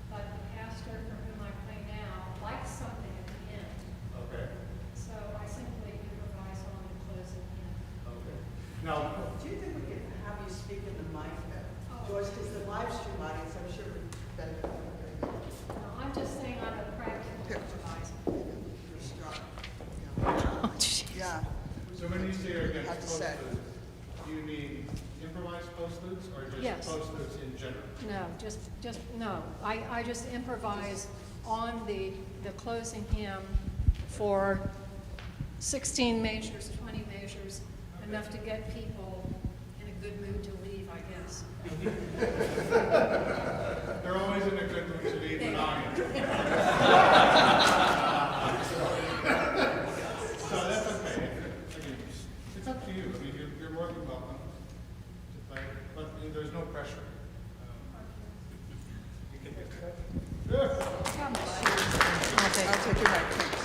but the pastor for whom I play now likes something at the end. Okay. So I simply improvise on the closing hymn. Okay. Now, Do you think we can have you speak in the mic? Oh. Joyce, because the live stream audience, I'm sure would benefit from hearing you. No, I'm just saying I'm a practical improviser. You're strong. Yeah. so when you say you're against Have to say. postludes, do you mean improvised postludes or just Yes. postludes in general? No, no. I just improvise on the closing hymn for 16 measures, 20 measures, enough to get people in a good mood to leave, I guess. pressure. I'll take your mic, thanks.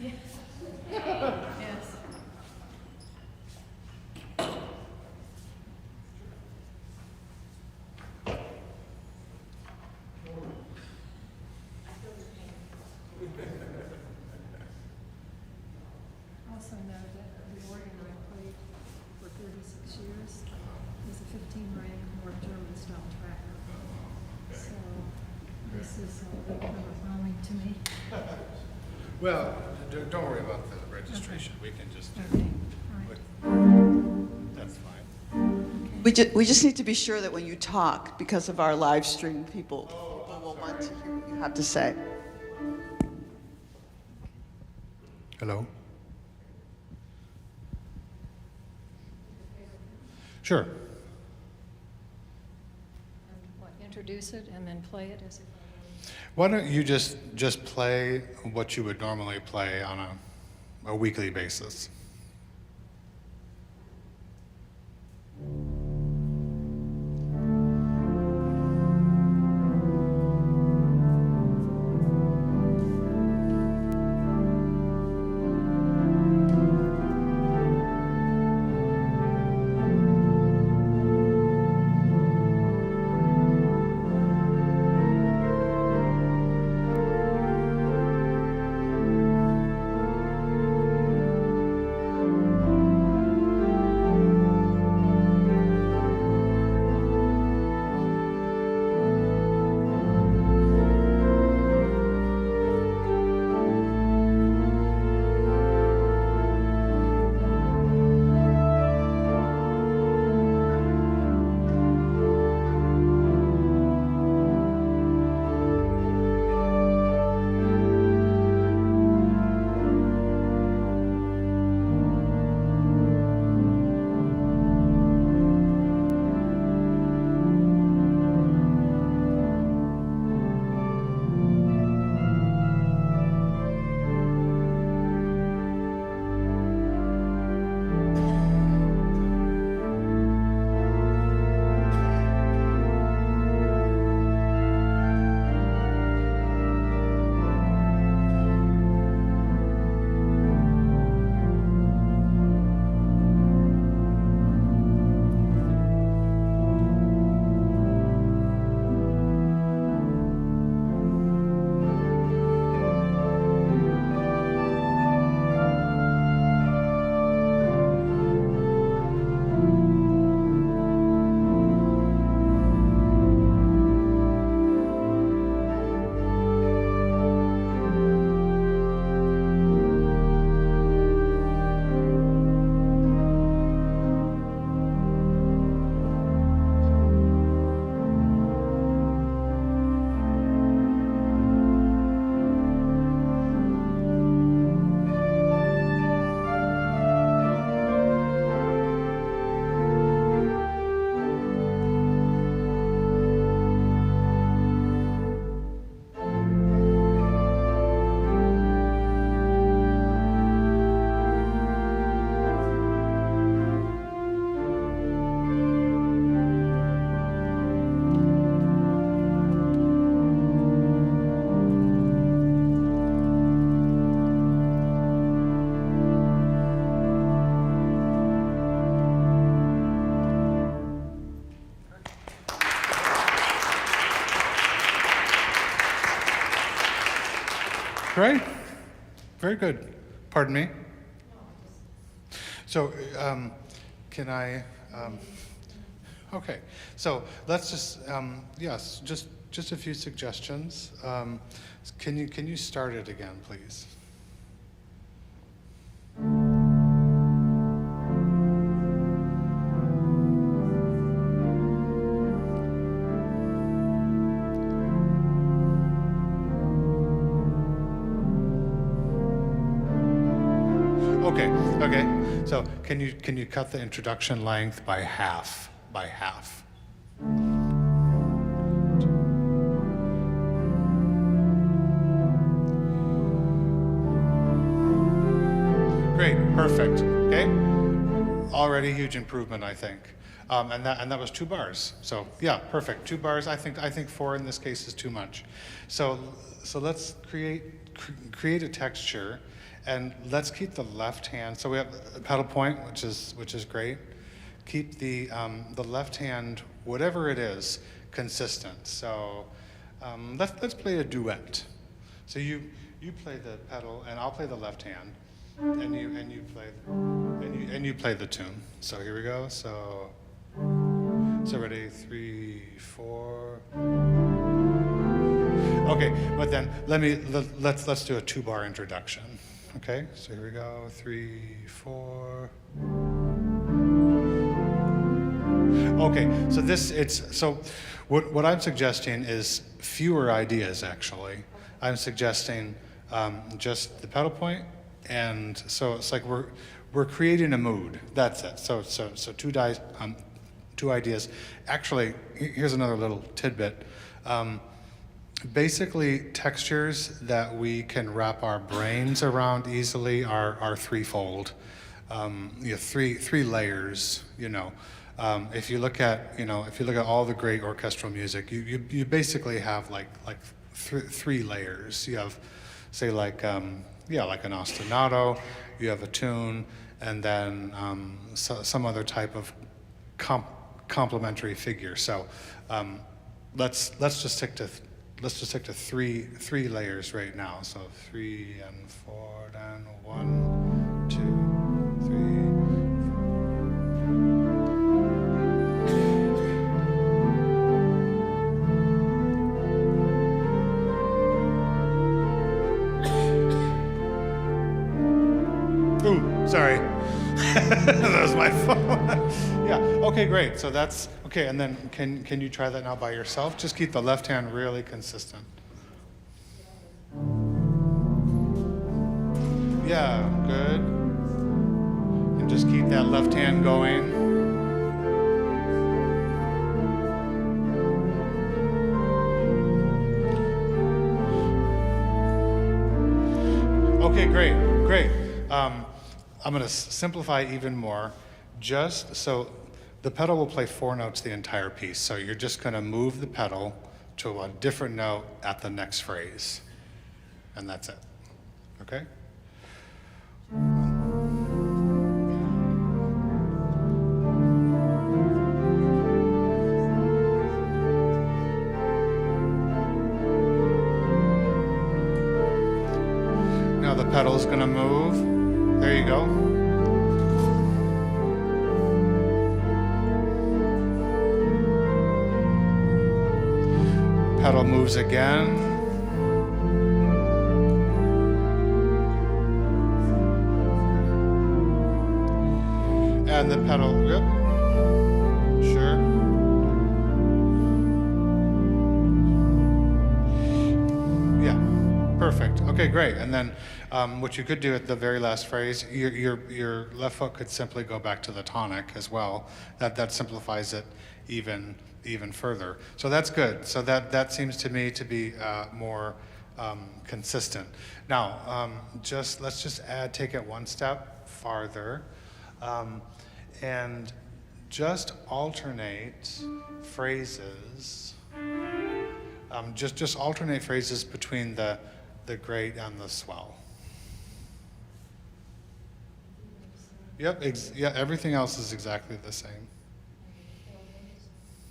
Yes. Also know that the organ I played for 36 years is a 15-rank North German style tracker. So this is a little overwhelming to me. Well, don't worry about the registration. We can just do Okay, all right. that's fine. We just need to be sure that when you talk, because of our live stream, people will want to hear what you have to say. Hello? Sure. And what, introduce it and then play it as if Why don't you just play what you would normally play on a weekly basis? Great. Very good. Pardon me? So, can I, okay. So let's just, yes, just a few suggestions. Can you start it again, please? Okay. So can you cut the introduction length by half? By half. Great. Perfect. Okay. already a huge improvement, I think. And that was 2 bars. So yeah, perfect. 2 bars. I think 4 in this case is too much. So let's create a texture, and let's keep the left hand. So we have a pedal point, which is great. Keep the left hand, whatever it is, consistent. So let's play a duet. So you play the pedal, and I'll play the left hand, and you play the tune. So here we go. So ready, 3, 4. Okay, but then let's do a 2-bar introduction. Okay, so here we go, 3, 4. Okay, so what I'm suggesting is fewer ideas, actually. I'm suggesting just the pedal point, and so it's like we're creating a mood. That's it. So 2 ideas. Actually, here's another little tidbit. Basically, textures that we can wrap our brains around easily are threefold. Three layers. If you look at all the great orchestral music, you basically have like 3 layers. You have, say, like an ostinato. You have a tune, and then some other type of complementary figure. So let's just stick to 3 layers right now. So 3 and 4, then 1, 2, 3. Ooh, sorry. That was my phone. Yeah, okay, great. So that's, okay, and then can you try that now by yourself? Just keep the left hand really consistent. Yeah, good. And just keep that left hand going. Okay, great. I'm going to simplify even more. Just so the pedal will play 4 notes the entire piece. So you're just going to move the pedal to a different note at the next phrase. And that's it. Okay? Now the pedal's going to move. There you go. Pedal moves again. And the pedal, yep. Sure. Yeah, perfect. Okay, great. And then what you could do at the very last phrase, your left foot could simply go back to the tonic as well. That simplifies it even further. So that's good. So that seems to me to be more consistent. Now, let's just take it one step farther, and just alternate phrases. Just alternate phrases between the great and the swell. Yep. Everything else is exactly the same.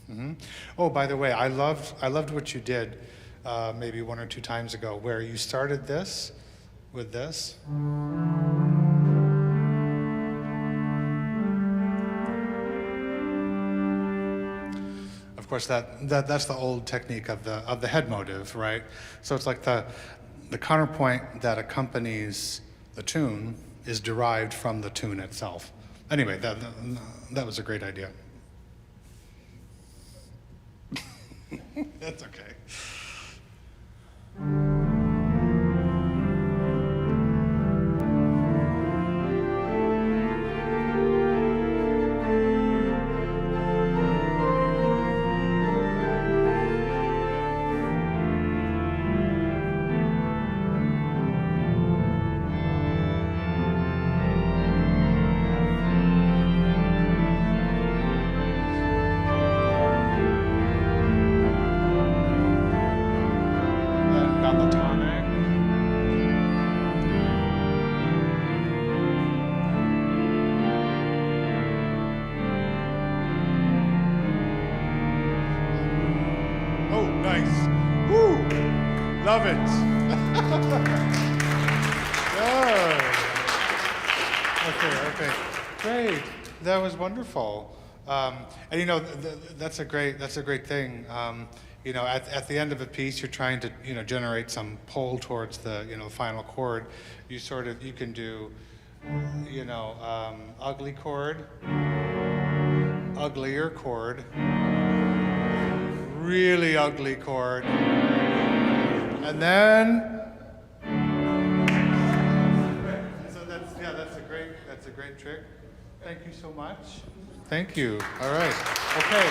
Mm-hmm. Oh, by the way, I loved what you did maybe 1 or 2 times ago, where you started this with this. Of course, that's the old technique of the head motive, right? So it's like the counterpoint that accompanies the tune is derived from the tune itself. Anyway, that was a great idea. That's okay. Love it. Okay. Great. That was wonderful. And you know, that's a great thing. You know, at the end of a piece, you're trying to, you know, generate some pull towards the, you know, final chord. You can do, you know, ugly chord, uglier chord, really ugly chord, and then. So that's a great trick. Thank you so much. Thank you. All right. Okay.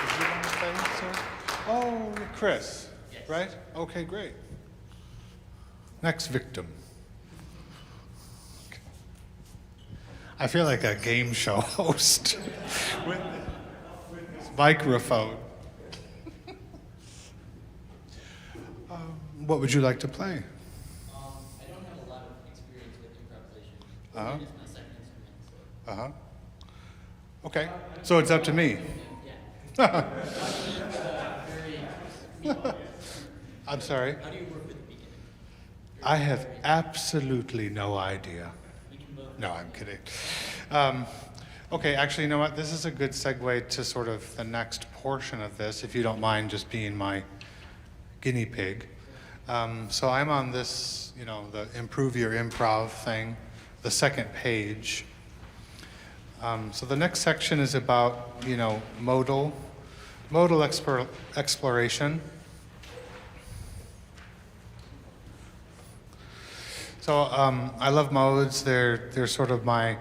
Did you want to say, sir? Oh, Chris. Yes. Right? Okay, great. Next victim. I feel like a game show host with this microphone. What would you like to play? I don't have a lot of experience with improvisation. Uh-huh. It's my second instrument. So. Uh-huh. Okay. So it's up to me. Yeah. I'm sorry. How do you work with the beginning? I have absolutely no idea. No, I'm kidding. Okay, actually, you know what? This is a good segue to sort of the next portion of this, if you don't mind just being my guinea pig. So I'm on this, you know, the Improve Your Improv thing, the second page. So the next section is about, you know, modal exploration. So I love modes. They're sort of my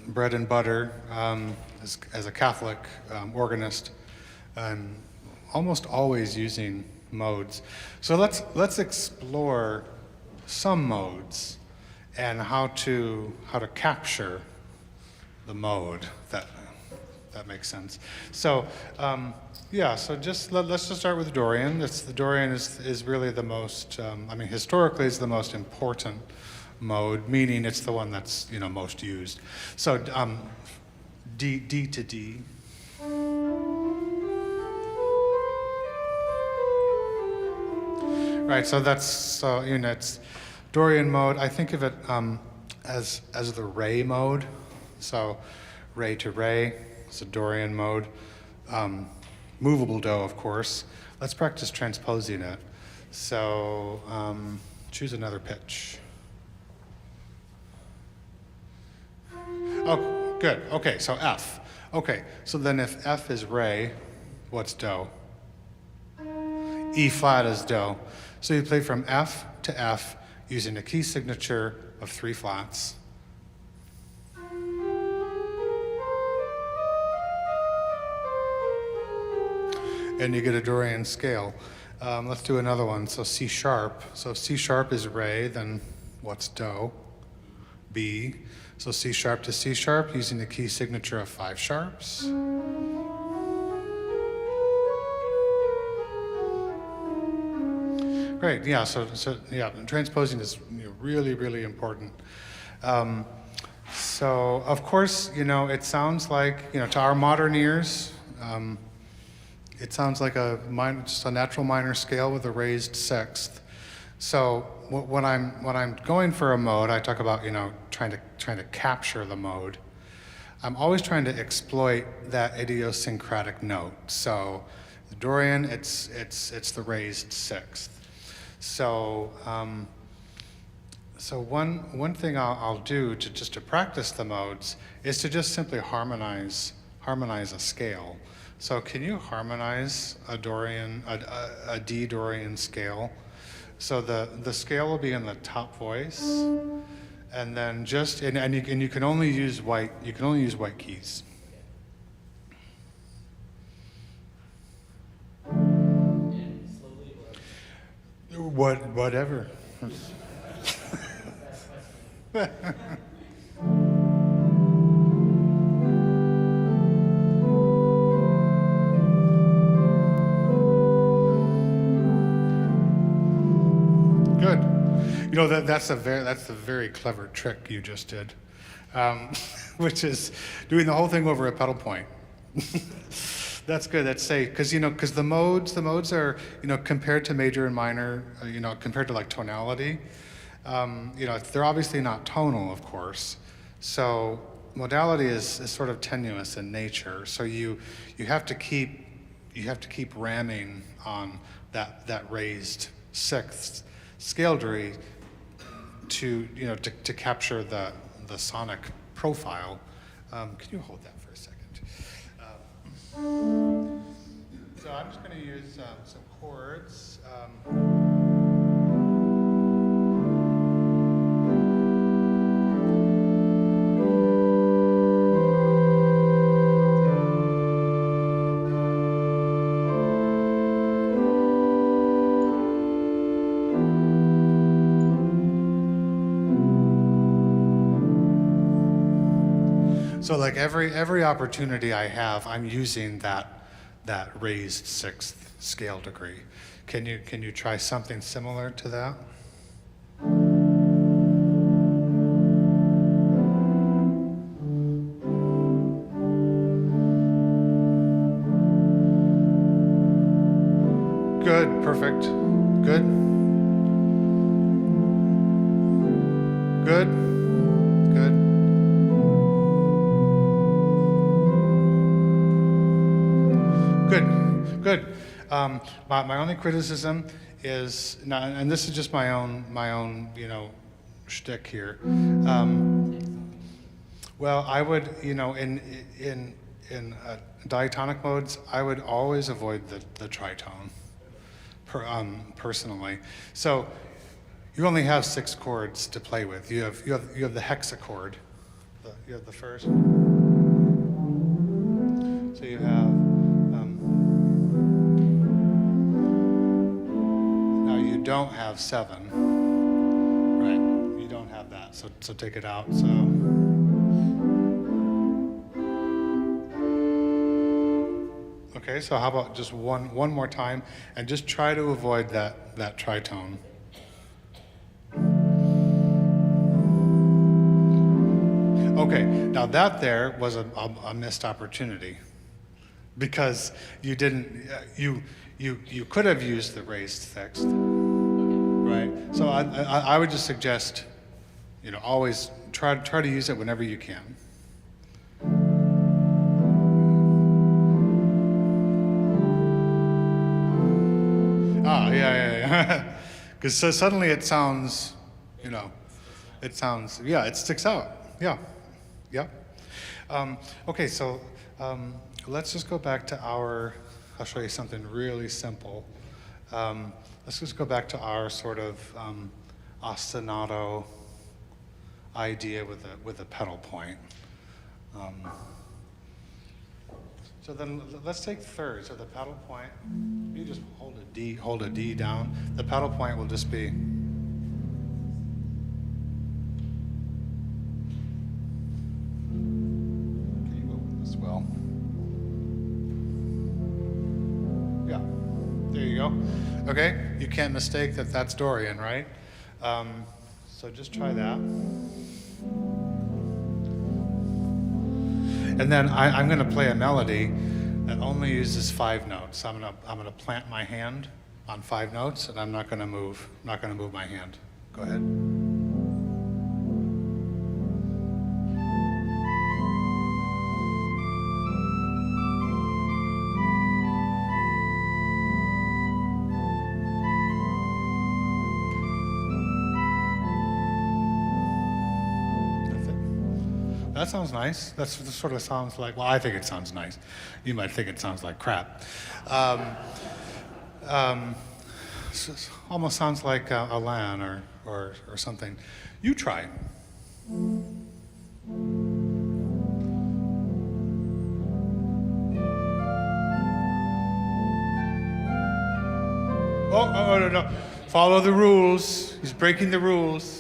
bread and butter as a Catholic organist. I'm almost always using modes. So let's explore some modes and how to capture the mode. That makes sense. So yeah, so let's just start with Dorian. The Dorian is really the most, historically it's the most important mode, meaning it's the one that's, you know, most used. So D to D. Right, so that's, you know, it's Dorian mode. I think of it as the Re mode. So Re to Re, it's a Dorian mode. Movable Do, of course. Let's practice transposing it. So choose another pitch. Oh, good. Okay, so F. Okay, so then if F is Re, what's Do? E flat is Do. So you play from F to F using a key signature of 3 flats. And you get a Dorian scale. Let's do another one. So C sharp. So if C sharp is Re, then what's Do? B. So C sharp to C sharp using the key signature of 5 sharps. Great, yeah, so yeah, transposing is, you know, really, really important. So, of course, you know, it sounds like, you know, to our modern ears, it sounds like just a natural minor scale with a raised sixth. So when I'm going for a mode, I talk about, you know, trying to capture the mode. I'm always trying to exploit that idiosyncratic note. So the Dorian, it's the raised sixth. So one thing I'll do to practice the modes is to just simply harmonize a scale. So can you harmonize a D Dorian scale? So the scale will be in the top voice, and then you can only use white keys. And slowly or Whatever. Good. You know, that's a very clever trick you just did, which is doing the whole thing over a pedal point. That's good. That's safe because because the modes are compared to major and minor, compared to like tonality, they're obviously not tonal, of course. So modality is sort of tenuous in nature. So you have to keep ramming on that raised sixth scale degree to capture the sonic profile. Can you hold that for a second? So I'm just going to use some chords. So like every opportunity I have, I'm using that raised sixth scale degree. Can you try something similar to that? Good, perfect. Good. Good. Good. Good. My only criticism is, and this is just my own shtick here. Well, I would in diatonic modes, I would always avoid the tritone. Personally, so you only have 6 chords to play with. You have the hexachord. You have the first. So you have. You don't have 7, right? You don't have that, so take it out. So okay, so how about just one more time, and just try to avoid that tritone. Okay, now that there was a missed opportunity, because you didn't you could have used the raised sixth. Right. So I would just suggest, always try to use it whenever you can. Yeah. Because so suddenly it sounds, it sticks out. Yeah. Okay, so let's just go back to I'll show you something really simple. Let's just go back to our sort of ostinato idea with a pedal point. So then let's take thirds. So the pedal point, you just hold a D down. The pedal point will just be. Can you go with this well? Yeah, there you go. Okay, you can't mistake that's Dorian, right? So just try that. And then I'm going to play a melody that only uses 5 notes. I'm going to plant my hand on 5 notes, and I'm not going to move my hand. Go ahead. That sounds nice. That sort of sounds like, well, I think it sounds nice. You might think it sounds like crap. Almost sounds like a lan or something. You try. Oh, no. Follow the rules. He's breaking the rules.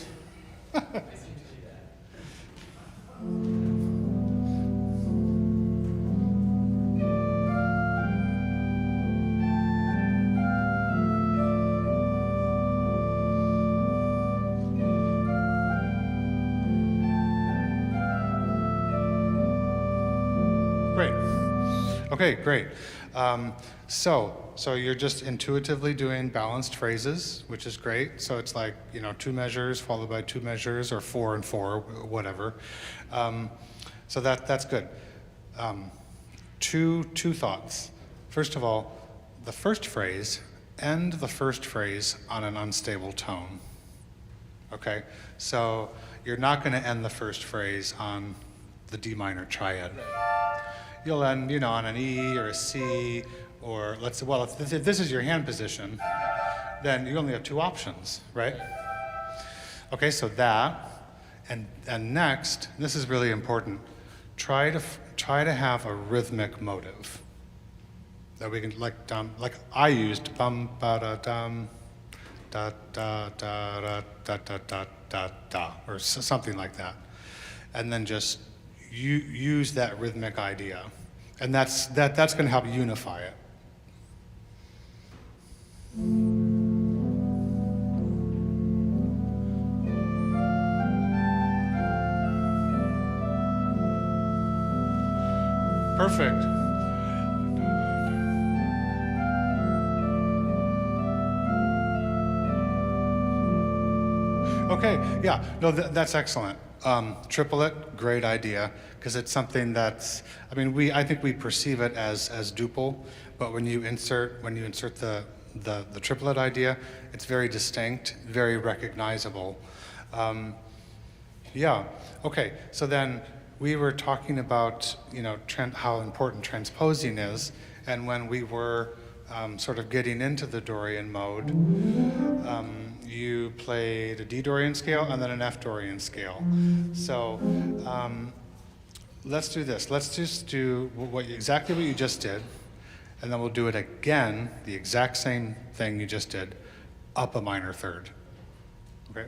Okay, great. So you're just intuitively doing balanced phrases, which is great. So it's like, 2 measures followed by 2 measures, or 4 and 4, whatever. So that's good. Two thoughts. First of all, the first phrase, end the first phrase on an unstable tone. Okay? So you're not going to end the first phrase on the D minor triad. You'll end, on an E or a C, or let's say, well, if this is your hand position, then you only have 2 options, right? Okay, so that, and next, this is really important. Try to have a rhythmic motive that we can, like I used, bum ba da dum, da da da da da da da da da, or something like that, and then just use that rhythmic idea, and that's going to help unify it. Perfect. Okay, yeah, no, that's excellent. Triplet, great idea, because it's something that's, I think we perceive it as duple, but when you insert the triplet idea, it's very distinct, very recognizable. Yeah, okay, so then we were talking about, how important transposing is, and when we were sort of getting into the Dorian mode, you played a D Dorian scale and then an F Dorian scale. So let's do this. Let's just do exactly what you just did, and then we'll do it again, the exact same thing you just did, up a minor third. Okay?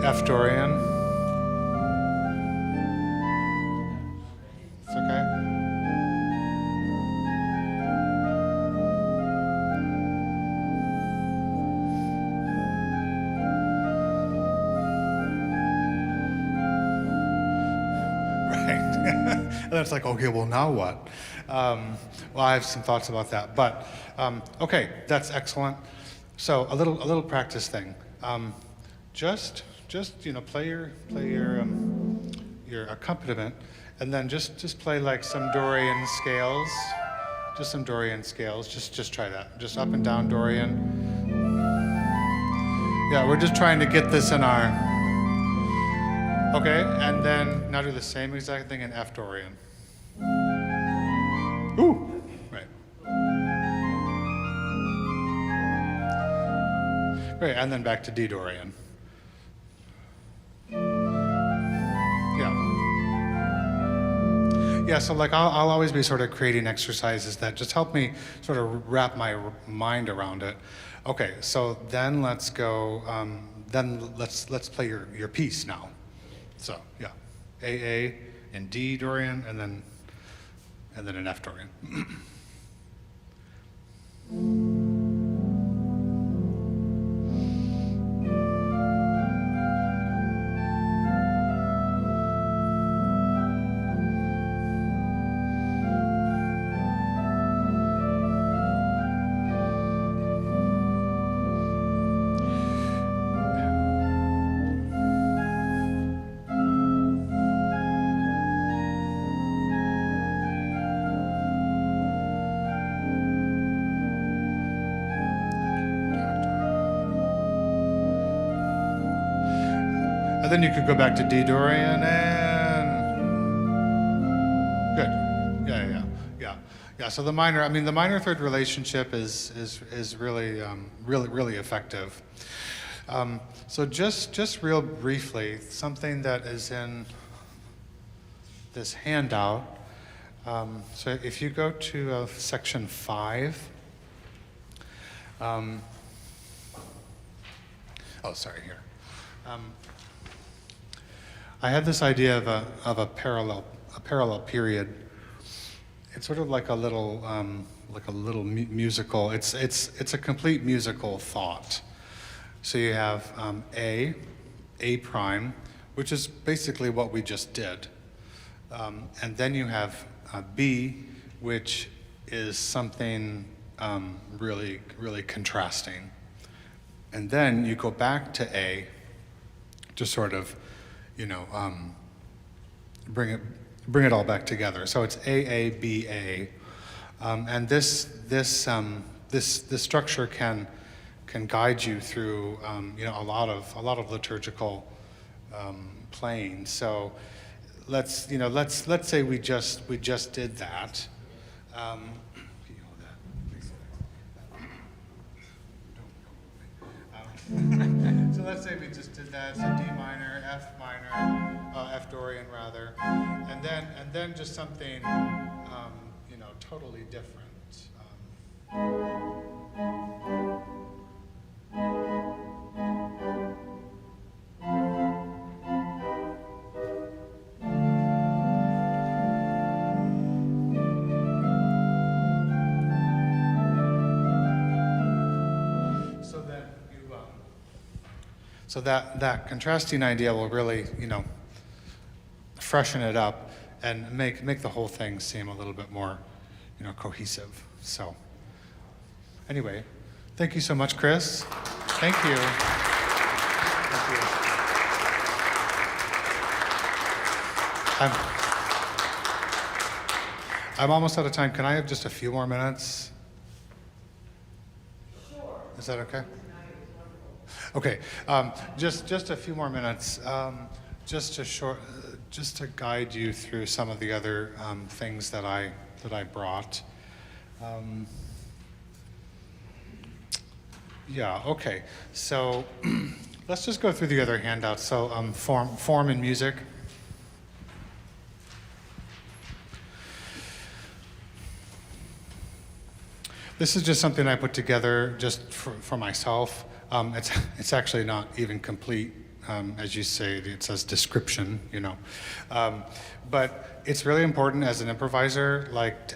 F Dorian. It's okay. Right. And then it's like, okay, well, now what? Well, I have some thoughts about that, but okay, that's excellent. So a little practice thing. Just play your accompaniment, and then just play like some Dorian scales, Just try that. Just up and down Dorian. Yeah, we're just trying to get this in our. Okay, and then now do the same exact thing in F Dorian. Ooh, right. Great, and then back to D Dorian. Yeah, so like I'll always be sort of creating exercises that just help me sort of wrap my mind around it. Okay, so then let's go. Then let's play your piece now. So yeah, AA in D Dorian, and then an F Dorian. Then you could go back to D Dorian and good. Yeah. So the minor third relationship is really really effective. So just real briefly, something that is in this handout. So if you go to section 5. Here. I had this idea of a parallel period. It's sort of like a little musical. It's a complete musical thought. So you have A prime, which is basically what we just did, and then you have B, which is something really contrasting, and then you go back to A to sort of, bring it all back together. So it's A B A, and this structure can guide you through a lot of liturgical playing. So let's say we just did that. So let's say we just did that. So D minor, F Dorian rather, and then just something totally different. So that contrasting idea will really, freshen it up and make the whole thing seem a little bit more, cohesive. So anyway, thank you so much, Chris. Thank you. Thank you. I'm almost out of time. Can I have just a few more minutes? Sure. Is that okay? Okay, just a few more minutes, just to guide you through some of the other things that I brought. Yeah. Okay. So let's just go through the other handouts. So form and music. This is just something I put together just for myself. It's actually not even complete, as you say. It says description, but it's really important as an improviser,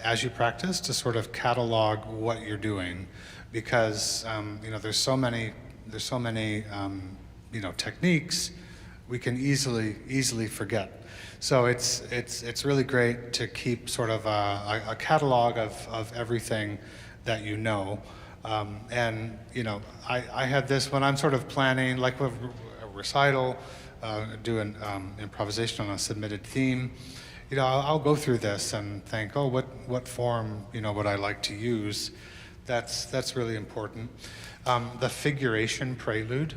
as you practice, to sort of catalog what you're doing, because there's so many techniques we can easily forget. So it's really great to keep sort of a catalog of everything that you know. And I had this when I'm sort of planning, like a recital, doing improvisation on a submitted theme. I'll go through this and think, oh, what form would I like to use? That's really important. The figuration prelude.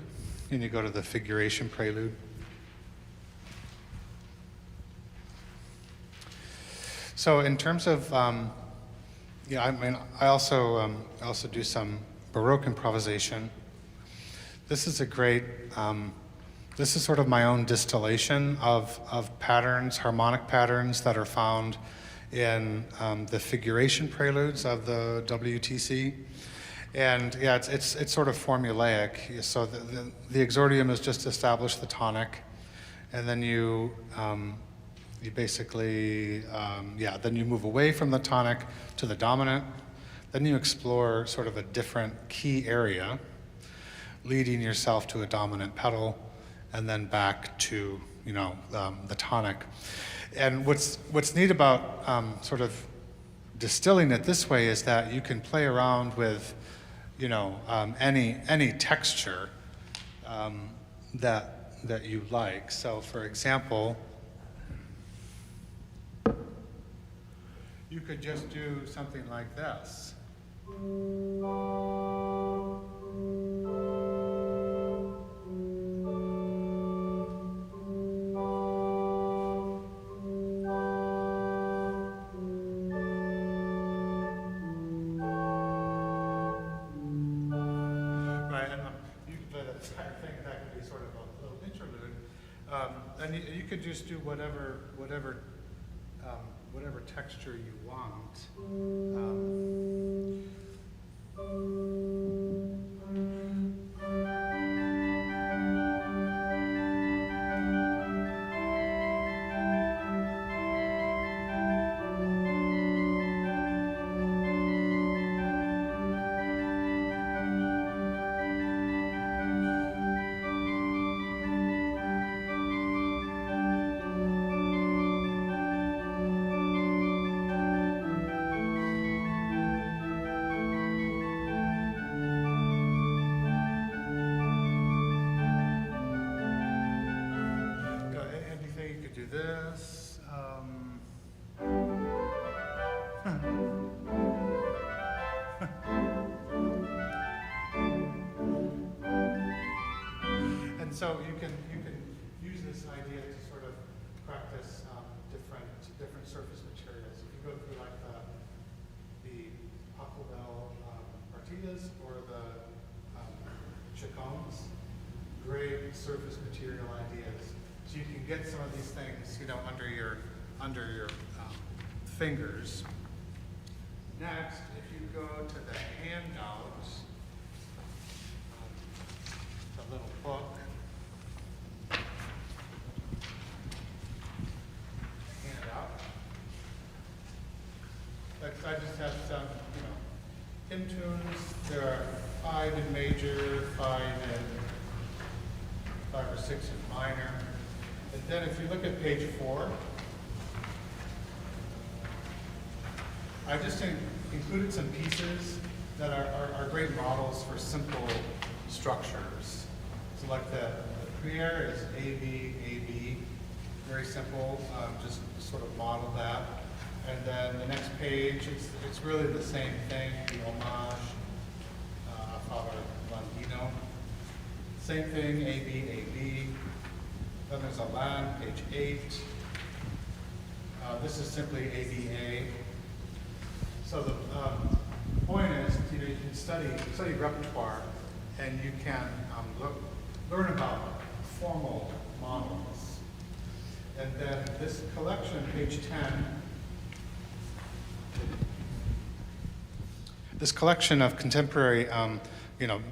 And you go to the figuration prelude. So in terms of I also do some Baroque improvisation. This is a great, this is sort of my own distillation of patterns, harmonic patterns that are found in the figuration preludes of the WTC. And yeah, it's sort of formulaic. So the exordium is just to establish the tonic, and then you basically, then you move away from the tonic to the dominant. Then you explore sort of a different key area, leading yourself to a dominant pedal, and then back to the tonic. And what's neat about sort of distilling it this way is that you can play around with any texture that you like. So for example, you could just do something like this. Right, and you can play that entire thing, and that could be sort of a little interlude. And you could just do whatever texture you want. So you can use this idea to sort of practice different surface materials. If you go through like the Pachelbel partitas or the Chacones, great surface material ideas. So you can get some of these things, under your fingers. Next, if you go to the handouts, the little book, handout. I just have some, hymn tunes. There are 5 in major, 5 or 6 in minor. And then if you look at page 4, I just included some pieces that are great models for simple structures. So like the prière is A-B, A-B, very simple, just sort of model that. And then the next page, it's really the same thing, the homage, Father Landino. Same thing, A-B, A-B. Then there's a line, page 8. This is simply ABA. So the point is, you can study repertoire, and you can learn about formal models. And then this collection, page 10, this collection of contemporary,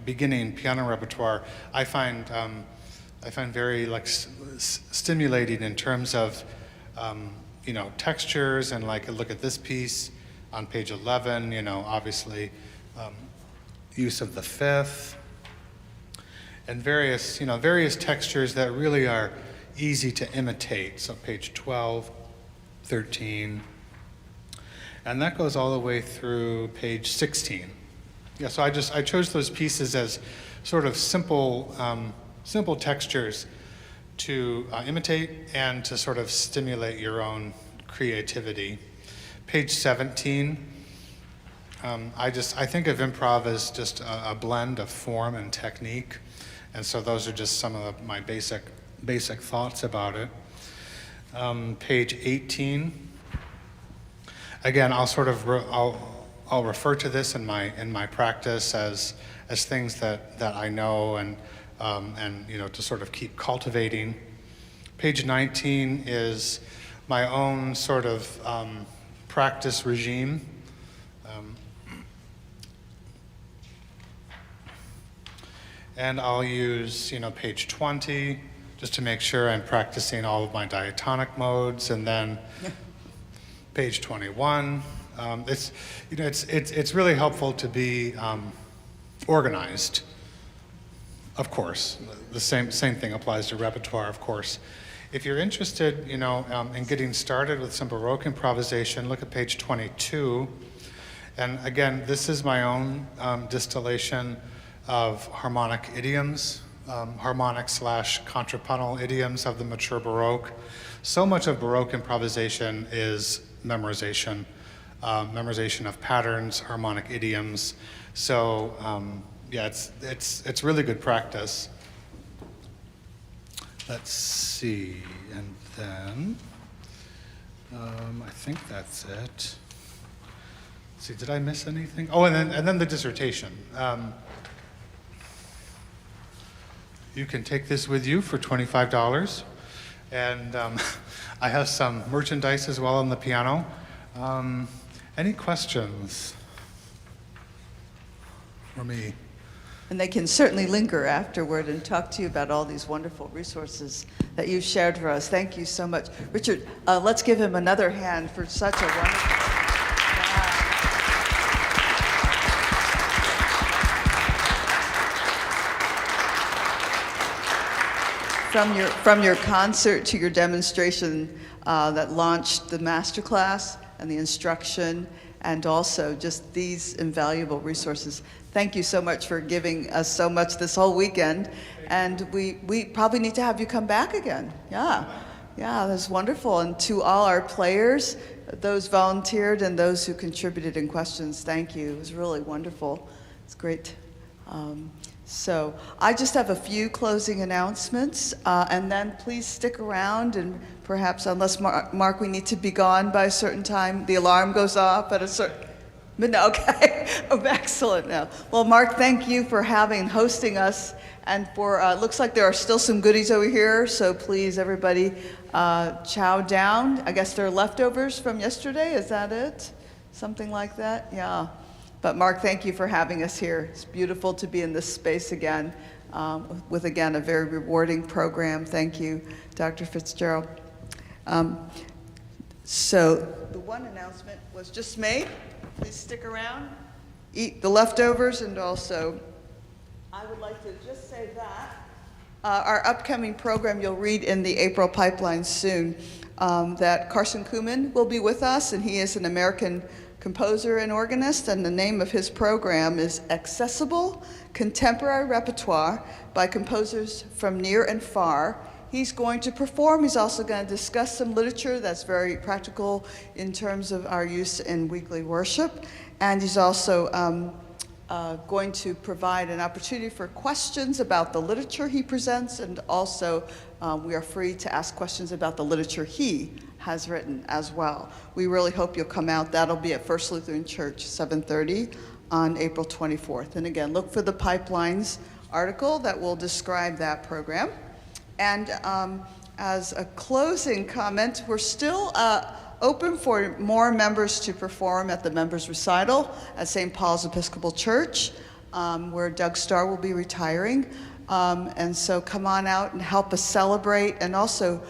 beginning piano repertoire, I find very stimulating in terms of, textures, and look at this piece on page 11, obviously use of the fifth, and various textures that really are easy to imitate. So page 12, 13, and that goes all the way through page 16. Yeah, so I chose those pieces as sort of simple textures to imitate and to sort of stimulate your own creativity. Page 17, I think of improv as just a blend of form and technique, and so those are just some of my basic thoughts about it. Page 18, again, I'll refer to this in my practice as things that I know and to sort of keep cultivating. Page 19 is my own sort of practice regime. And I'll use, page 20 just to make sure I'm practicing all of my diatonic modes, and then page 21. It's really helpful to be organized. Of course, the same thing applies to repertoire, of course. If you're interested, in getting started with some Baroque improvisation, look at page 22. And again, this is my own distillation of harmonic idioms, harmonic/contrapuntal idioms of the mature Baroque. So much of Baroque improvisation is memorization, memorization of patterns, harmonic idioms. So it's really good practice. Let's see, and then I think that's it. Let's see, did I miss anything? Oh, and then the dissertation. You can take this with you for $25, and I have some merchandise as well on the piano. Any questions for me? And they can certainly linger afterward and talk to you about all these wonderful resources that you've shared for us. Thank you so much. Richard, let's give him another hand for such a wonderful... From your concert to your demonstration that launched the masterclass and the instruction, and also just these invaluable resources. Thank you so much for giving us so much this whole weekend. And we probably need to have you come back again. Yeah, that's wonderful. And to all our players, those volunteered and those who contributed in questions, thank you. It was really wonderful. It's great. So I just have a few closing announcements, and then please stick around, and perhaps, unless Mark, we need to be gone by a certain time, the alarm goes off at a certain. No, okay. Oh, excellent. No. Well, Mark, thank you for hosting us, and for looks like there are still some goodies over here. So please, everybody, chow down. I guess they're leftovers from yesterday. Is that it? Something like that. Yeah. But Mark, thank you for having us here. It's beautiful to be in this space again, with again a very rewarding program. Thank you, Dr. Fitzgerald. So the one announcement was just made. Please stick around, eat the leftovers, and also I would like to just say that our upcoming program, you'll read in the April pipeline soon, that Carson Kuhlman will be with us, and he is an American composer and organist, and the name of his program is Accessible Contemporary Repertoire by Composers from Near and Far. He's going to perform. He's also going to discuss some literature that's very practical in terms of our use in weekly worship. And he's also going to provide an opportunity for questions about the literature he presents, and also we are free to ask questions about the literature he has written as well. We really hope you'll come out. That'll be at First Lutheran Church, 7:30 on April 24th. And again, look for the Pipelines article that will describe that program. And as a closing comment, we're still open for more members to perform at the members' recital at St. Paul's Episcopal Church, where Doug Starr will be retiring. And so come on out and help us celebrate. And also,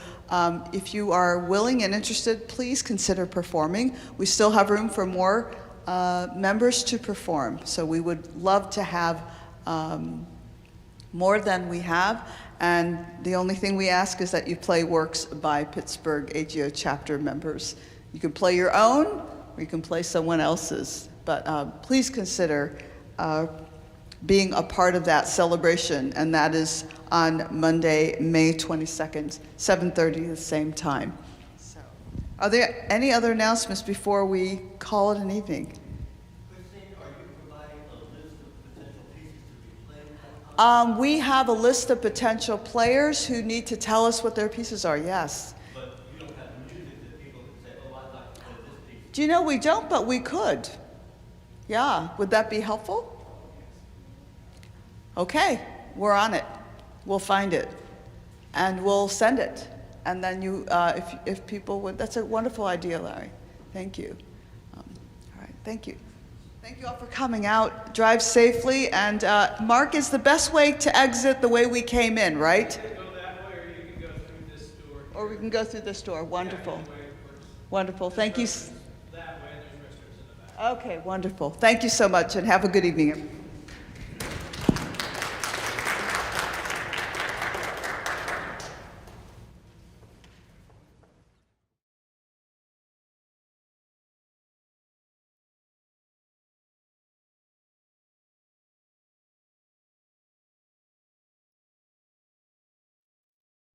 if you are willing and interested, please consider performing. We still have room for more members to perform. So we would love to have more than we have. And the only thing we ask is that you play works by Pittsburgh AGO chapter members. You can play your own, or you can play someone else's. But please consider being a part of that celebration, and that is on Monday, May 22nd, 7:30, the same time. So, are there any other announcements before we call it an evening? We have a list of potential players who need to tell us what their pieces are, yes. But you don't have music that people can say, oh, I'd like to play this piece. Do you know, we don't, but we could. Yeah, would that be helpful? Okay, we're on it. We'll find it, and we'll send it. And then you, if people would, that's a wonderful idea, Larry. Thank you. All right, thank you. Thank you all for coming out. Drive safely, and Mark, is the best way to exit the way we came in, right? You can go that way, or you can go through this door. Or we can go through this door. Wonderful. Yeah, either way works. Wonderful. Thank you. That way, there's restrooms in the back. Okay, wonderful. Thank you so much, and have a good evening.